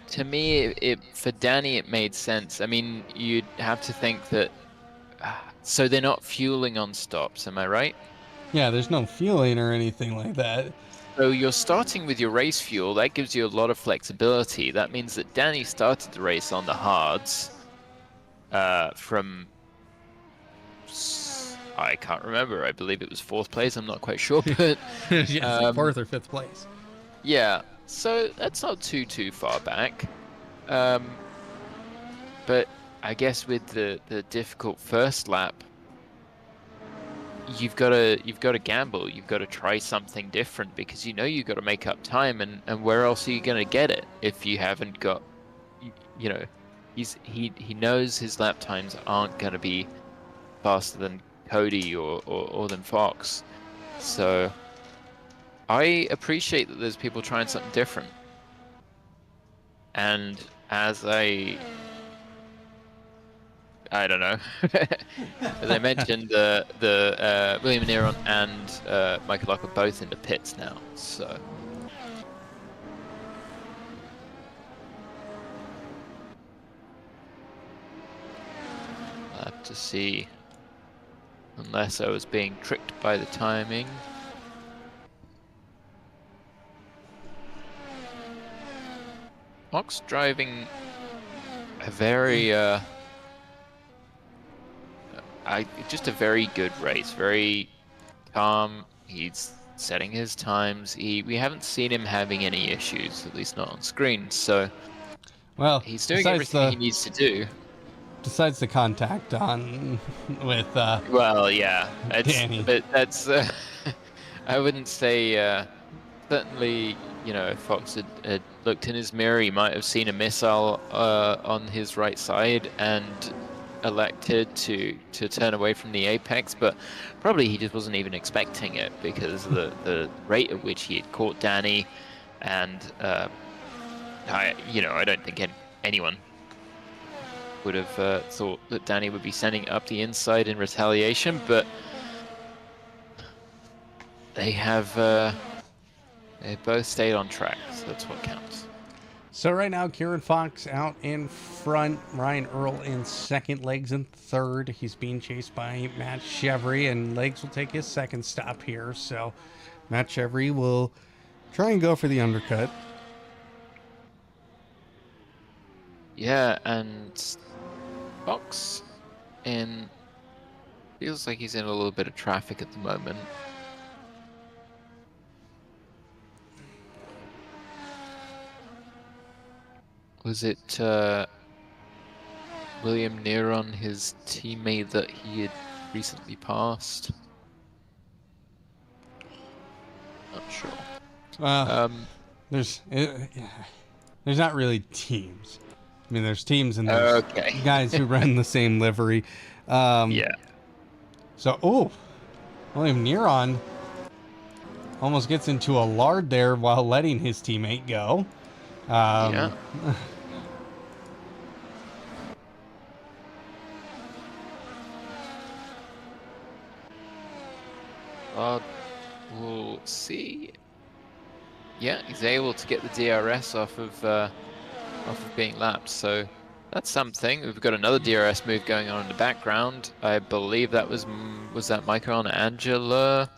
To me, for Danny, it made sense. I mean, you'd have to think that. So they're not fueling on stops, am I right? Yeah, there's no fueling or anything like that. So you're starting with your race fuel. That gives you a lot of flexibility. That means that Danny started the race on the hards from. I can't remember. I believe it was 4th place. I'm not quite sure, but Yes, 4th or 5th place. Yeah. So that's not too far back. But I guess with the difficult first lap, you've got to gamble. You've got to try something different because you've got to make up time, and where else are you going to get it if you haven't got, he knows his lap times aren't going to be faster than Cody or than Fox. So I appreciate that there's people trying something different. And as I don't know. As I mentioned, the William Neron and Michael Lock are both in the pits now, so. I'll have to see. Unless I was being tricked by the timing. Fox driving a very just a very good race, very calm. He's setting his times. We haven't seen him having any issues, at least not on screen. So, well, he's doing everything he needs to do. Besides the contact on with well, yeah, Danny. But that's I wouldn't say. Certainly, if Fox had looked in his mirror, he might have seen a missile on his right side and elected to turn away from the apex, but probably he just wasn't even expecting it because the rate at which he had caught Danny, and I don't think anyone would have thought that Danny would be sending up the inside in retaliation, but they both stayed on track, so that's what counts. So right now, Kieran Fox out in front, Ryan Earl in second, Legs in third. He's being chased by Matt Chevry, and Legs will take his second stop here. So Matt Chevry will try and go for the undercut. Yeah, and Fox feels like he's in a little bit of traffic at the moment. Was it William Neron, his teammate that he had recently passed? Not sure. There's not really teams. I mean, there's teams and there's guys who run the same livery. Yeah. So, William Neron almost gets into a lard there while letting his teammate go. Yeah. We'll see. Yeah, he's able to get the DRS off of being lapped, so that's something. We've got another DRS move going on in the background. I believe that was that Michael and Angela.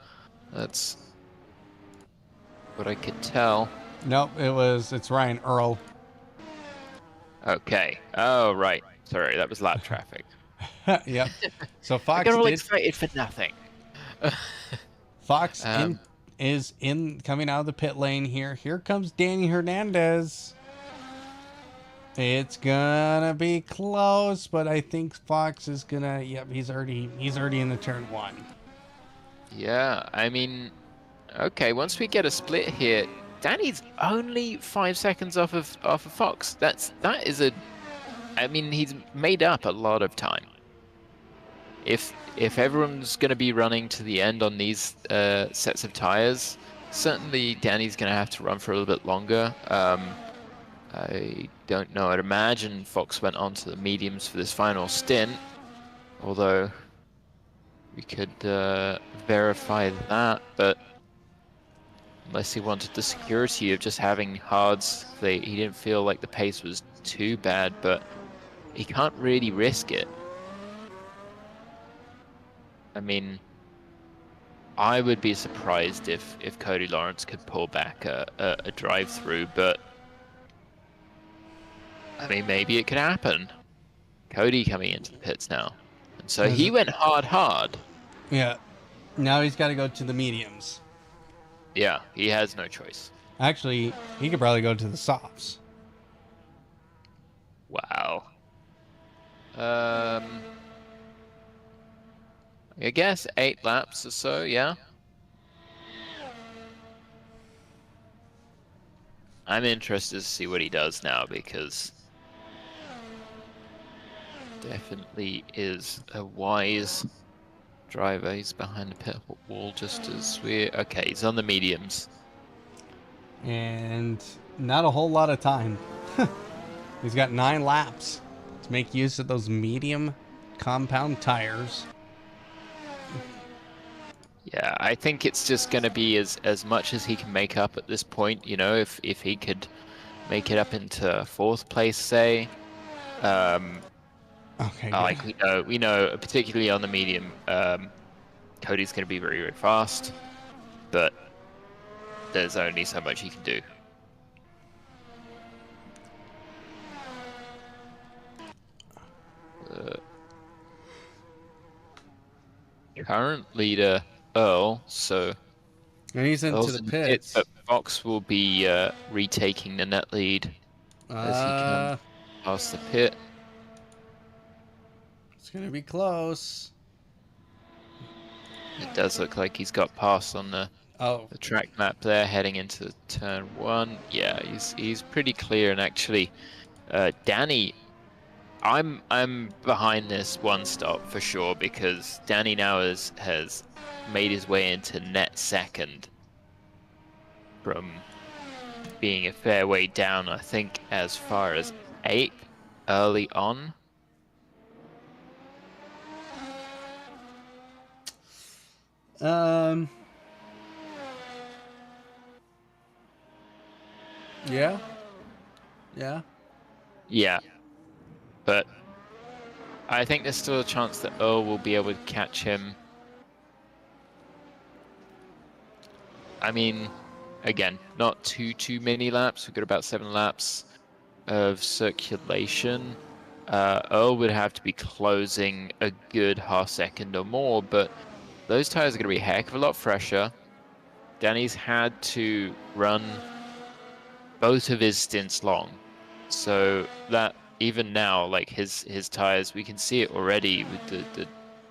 That's what I could tell. Nope, it's Ryan Earl. Okay. Oh, right. Sorry, that was lap traffic. Yep. So Fox I got all excited for nothing. Fox is coming out of the pit lane here. Here comes Danny Hernandez. It's gonna be close, but I think Fox is gonna. Yep, he's already in the turn one. Yeah, I mean, okay. Once we get a split here, Danny's only 5 seconds off of Fox. That is I mean, he's made up a lot of time. If if everyone's going to be running to the end on these sets of tires, certainly Danny's going to have to run for a little bit longer. I don't know. I'd imagine Fox went on to the mediums for this final stint, although we could verify that, but unless he wanted the security of just having hards, he didn't feel like the pace was too bad, but he can't really risk it. I mean, I would be surprised if Cody Lawrence could pull back a drive-through, but I mean, maybe it could happen. Cody coming into the pits now. And so he went hard. Yeah. Now he's got to go to the mediums. Yeah, he has no choice. Actually, he could probably go to the softs. Wow. I guess 8 laps or so, yeah. I'm interested to see what he does now, because definitely is a wise driver. He's behind the pit wall just as we... Okay, he's on the mediums. And not a whole lot of time. He's got 9 laps to make use of those medium compound tires. Yeah, I think it's just going to be as much as he can make up at this point. You know, if he could make it up into 4th place, say. Okay. Like we know, particularly on the medium, Cody's going to be very, very fast, but there's only so much he can do. Current leader Earl, so And he's into Earl's the in pits. but Fox will be retaking the net lead as he comes past the pit. It's going to be close. It does look like he's got past on the track map there, heading into turn 1. Yeah, he's pretty clear, and actually, Danny, I'm behind this one stop for sure, because Danny now has made his way into net second from being a fair way down, I think, as far as 8th early on. Yeah. Yeah. But I think there's still a chance that Earl will be able to catch him. I mean, again, not too many laps. We've got about 7 laps of circulation. Earl would have to be closing a good half second or more, but those tires are going to be a heck of a lot fresher. Danny's had to run both of his stints long, so that even now, like his tires, we can see it already with the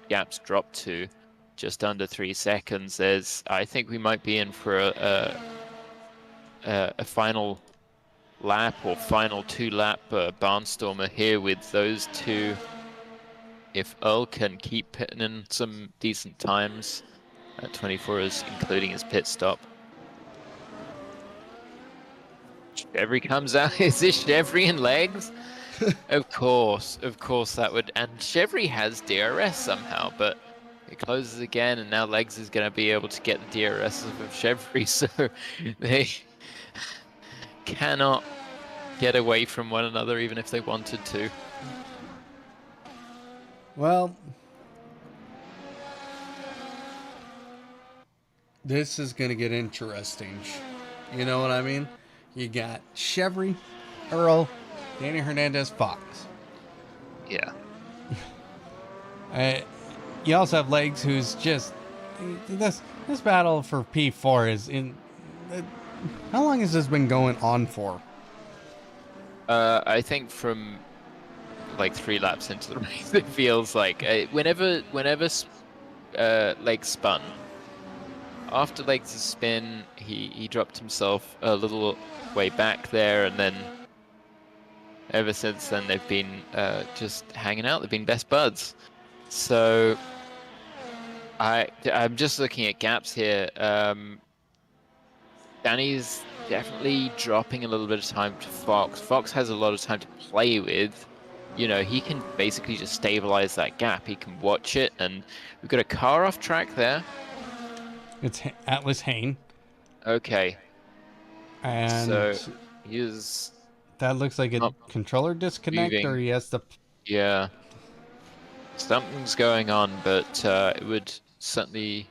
gaps dropped to just under 3 seconds. I think we might be in for a final lap or final 2-lap barnstormer here with those two. If Earl can keep putting in some decent times at 24 is including his pit stop. Chevry comes out. Is this Chevry in legs? Of course that would. And Chevry has DRS somehow, but it closes again, and now Legs is going to be able to get the DRS of Chevry, so they cannot get away from one another even if they wanted to. Well, this is going to get interesting. You know what I mean? You got Chevry, Earl, Danny Hernandez, Fox. Yeah. You also have Legs, who's just this battle for P4 is in. How long has this been going on for? I think from like 3 laps into the race, it feels like whenever Legs spun. After Legs' spin, he dropped himself a little way back there, and then ever since then they've been just hanging out. They've been best buds. So I'm just looking at gaps here. Danny's definitely dropping a little bit of time to Fox. Fox has a lot of time to play with. You know, he can basically just stabilize that gap. He can watch it, and we've got a car off track there. It's Atlas Hain. Okay, And so he's that looks like a not controller disconnect, or moving. he has to. Yeah, something's going on, but it would certainly.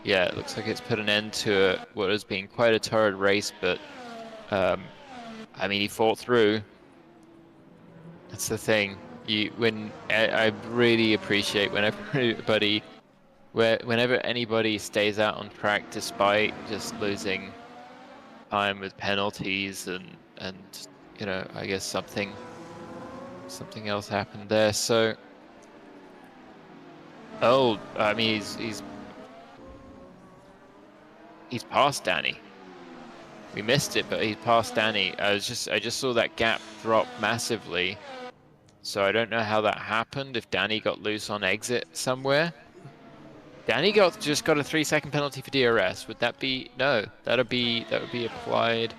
Yeah, it looks like it's put an end to what has been quite a torrid race, but I mean, he fought through. That's the thing. I really appreciate whenever anybody stays out on track despite just losing time with penalties and you know, I guess something else happened there. So, oh, I mean, he's past Danny. We missed it, but he's past Danny. I just saw that gap drop massively. So I don't know how that happened, if Danny got loose on exit somewhere. Danny just got a 3-second penalty for DRS. Would that be no? That would be applied.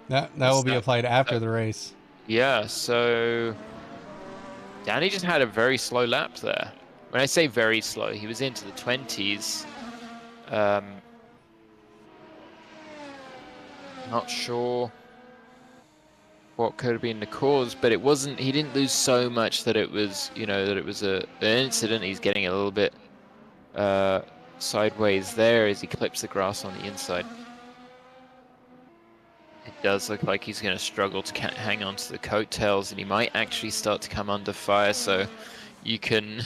That will be applied after the race. Yeah, so Danny just had a very slow lap there. When I say very slow, he was into the 20s. Not sure what could have been the cause, but it wasn't. He didn't lose so much that it was, you know, that it was an incident. He's getting a little bit sideways there as he clips the grass on the inside. It does look like he's going to struggle to hang on to the coattails, and he might actually start to come under fire. So you can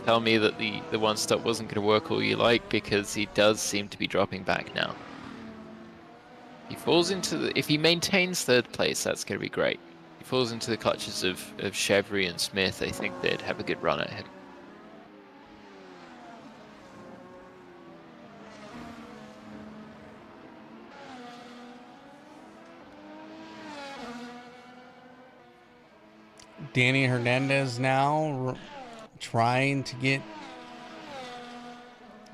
tell me that the one stop wasn't going to work all you like, because he does seem to be dropping back now. He falls into if he maintains third place, that's going to be great. He falls into the clutches of Chevry and Smith. I think they'd have a good run at him. Danny Hernandez now trying to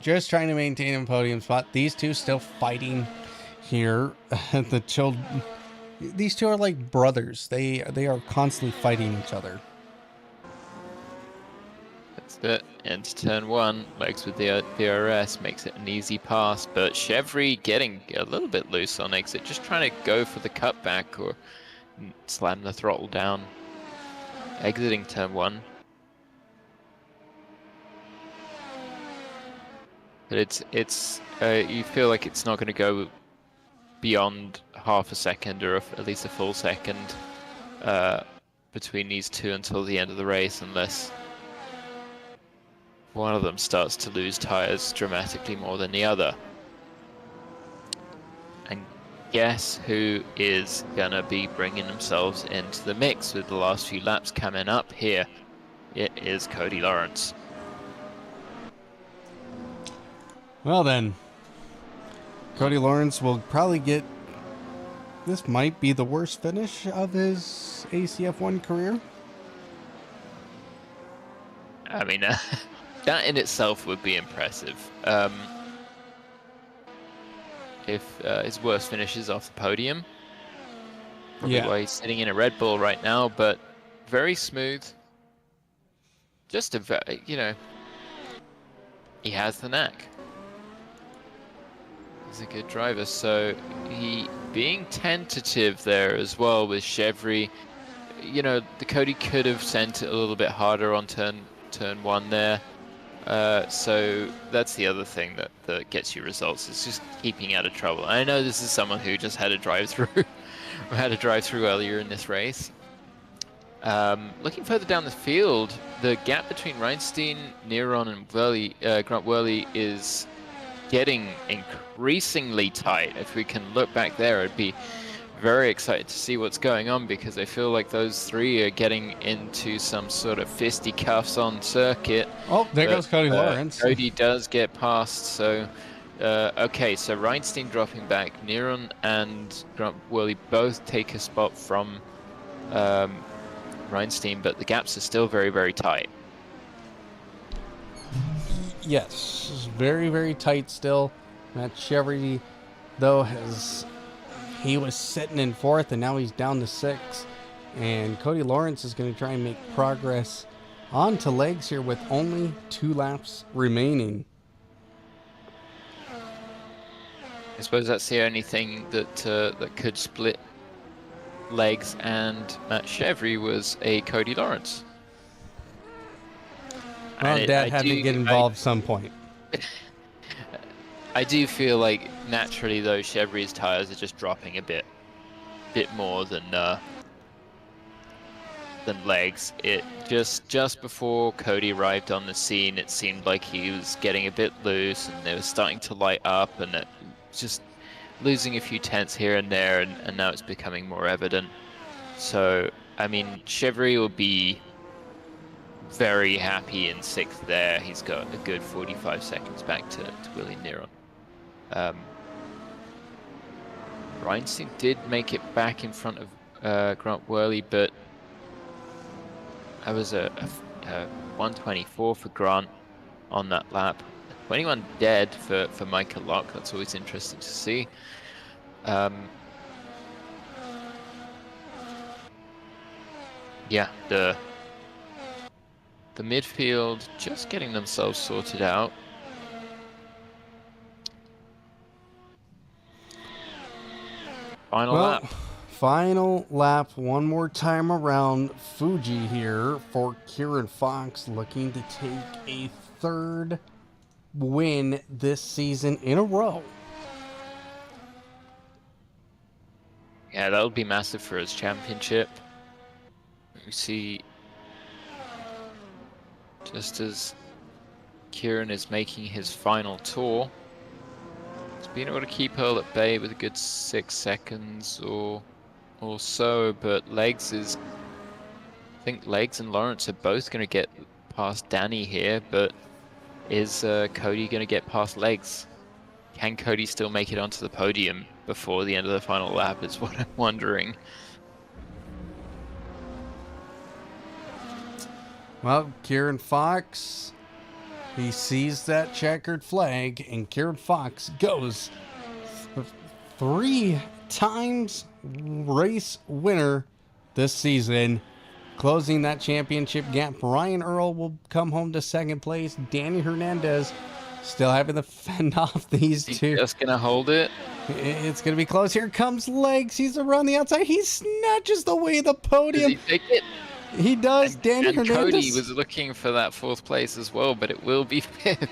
maintain a podium spot. These two still fighting here. These two are like brothers. They are constantly fighting each other. That's it. Into turn one. Legs with the DRS makes it an easy pass, but Chevry getting a little bit loose on exit, just trying to go for the cutback or slam the throttle down. Exiting turn one. But it's you feel like it's not going to go beyond half a second, or at least a full second, between these two until the end of the race, unless one of them starts to lose tires dramatically more than the other. And guess who is gonna be bringing themselves into the mix with the last few laps coming up here? It is Cody Lawrence. Well then, Cody Lawrence will probably get. This might be the worst finish of his ACF1 career. I mean, that in itself would be impressive. If his worst finish is off the podium. Probably why he's sitting in a Red Bull right now, but very smooth. Just you know, he has the knack. He's a good driver, so he being tentative there as well with Chevry. You know, the Cody could have sent it a little bit harder on turn one there. So that's the other thing that gets you results. It's just keeping out of trouble. I know this is someone who just had a drive-through, earlier in this race. Looking further down the field, the gap between Reinstein, Neron, and Grant Worley is getting increasingly tight. If we can look back there, I'd be very excited to see what's going on, because I feel like those three are getting into some sort of fisticuffs on circuit. Oh, there goes Cody Lawrence. Cody does get past, so okay, so Reinstein dropping back. Neron and Grant Worley both take a spot from Reinstein, but the gaps are still very, very tight. Yes, it's very, very tight still. Matt Chevry, though, he was sitting in fourth, and now he's down to sixth. And Cody Lawrence is going to try and make progress onto legs here with only 2 laps remaining. I suppose that's the only thing that could split legs and Matt Chevry was a Cody Lawrence. Well, Dad had to get involved some point. I do feel like naturally though Chevry's tires are just dropping a bit more than legs. It just before Cody arrived on the scene, it seemed like he was getting a bit loose and it was starting to light up, and it just losing a few tenths here and there, and now it's becoming more evident. So I mean, Chevry will be very happy in sixth there. He's got a good 45 seconds back to Willie Neron. Reinstein did make it back in front of Grant Worley, but that was a 124 for Grant on that lap. 21 dead for Michael Locke. That's always interesting to see. Yeah, the midfield just getting themselves sorted out. Final lap. Final lap one more time around Fuji here for Kieran Fox, looking to take a 3rd win this season in a row. Yeah, that would be massive for his championship. We see just as Kieran is making his final tour, he's been able to keep Earl at bay with a good 6 seconds or so, but I think Legs and Lawrence are both going to get past Danny here, but is Cody going to get past Legs? Can Cody still make it onto the podium before the end of the final lap is what I'm wondering. Well, Kieran Fox, he sees that checkered flag, and Kieran Fox goes 3 times race winner this season, closing that championship gap. Ryan Earl will come home to 2nd place. Danny Hernandez still having to fend off these two. Just gonna hold it. It's gonna be close. Here comes Legs. He's around the outside. He snatches away the podium. Does he take it? He does. Danny Hernandez. Cody was looking for that 4th place as well, but it will be 5th.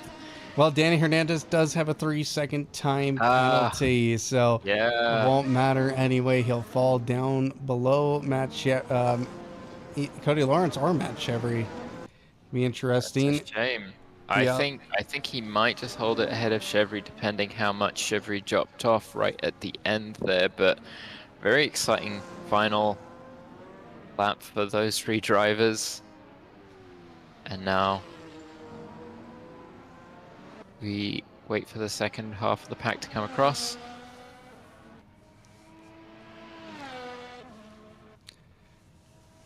Well, Danny Hernandez does have a 3-second time penalty, so yeah, it won't matter anyway. He'll fall down below Cody Lawrence or Matt Chevry. Be interesting. That's a shame. Yeah. I think he might just hold it ahead of Chevry, depending how much Chevry dropped off right at the end there. But very exciting final lap for those 3 drivers. And now we wait for the second half of the pack to come across.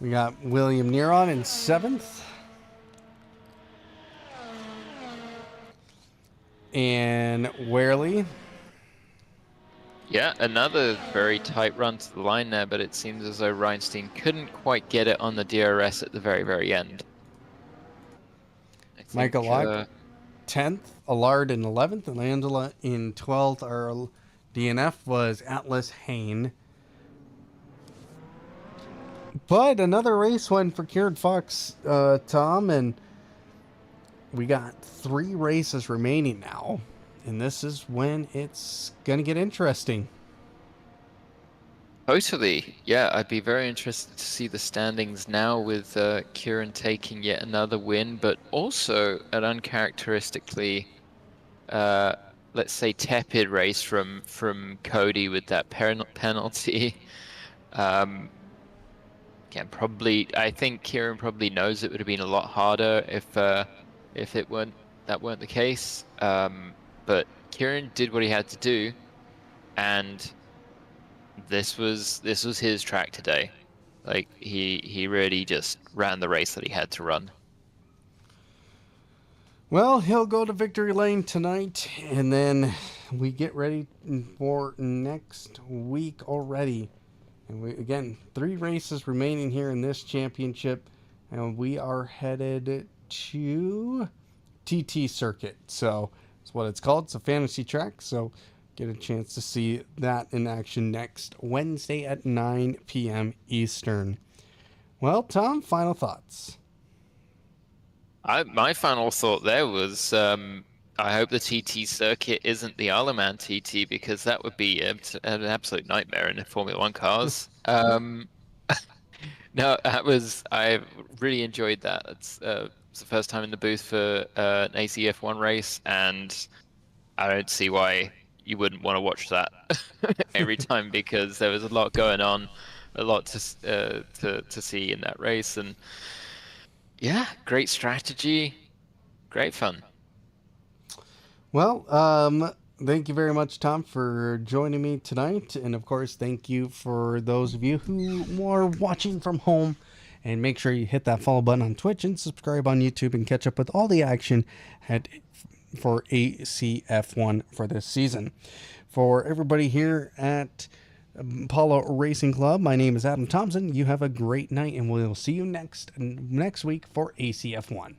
We got William Neron in 7th. And Worley. Yeah, another very tight run to the line there, but it seems as though Reinstein couldn't quite get it on the DRS at the very, very end. Michael Locke, 10th, Allard in 11th, and Angela in 12th. Our DNF was Atlas Hain. But another race win for Kieran Fox, Tom, and we got 3 races remaining now, and this is when it's going to get interesting. Totally. Yeah, I'd be very interested to see the standings now with Kieran taking yet another win, but also an uncharacteristically, let's say, tepid race from Cody with that penalty. Yeah, probably. I think Kieran probably knows it would have been a lot harder if that weren't the case. But Kieran did what he had to do, and this was his track today. Like he really just ran the race that he had to run. Well, he'll go to victory lane tonight, and then we get ready for next week already. And again, 3 races remaining here in this championship, and we are headed to TT Circuit. So that's what it's called. It's a fantasy track, so get a chance to see that in action next Wednesday at 9 p.m. Eastern. Well, Tom, final thoughts. My final thought there was I hope the TT circuit isn't the Isle of Man TT, because that would be an absolute nightmare in the Formula One cars. No, I really enjoyed that. It's the first time in the booth for an ACF1 race, and I don't see why you wouldn't want to watch that every time, because there was a lot going on, a lot to see in that race, and yeah, great strategy, great fun. Well, thank you very much, Tom, for joining me tonight. And of course, thank you for those of you who are watching from home. And make sure you hit that follow button on Twitch and subscribe on YouTube and catch up with all the action for ACF1 for this season. For everybody here at Apollo Racing Club, my name is Adam Thompson. You have a great night, and we'll see you next week for ACF1.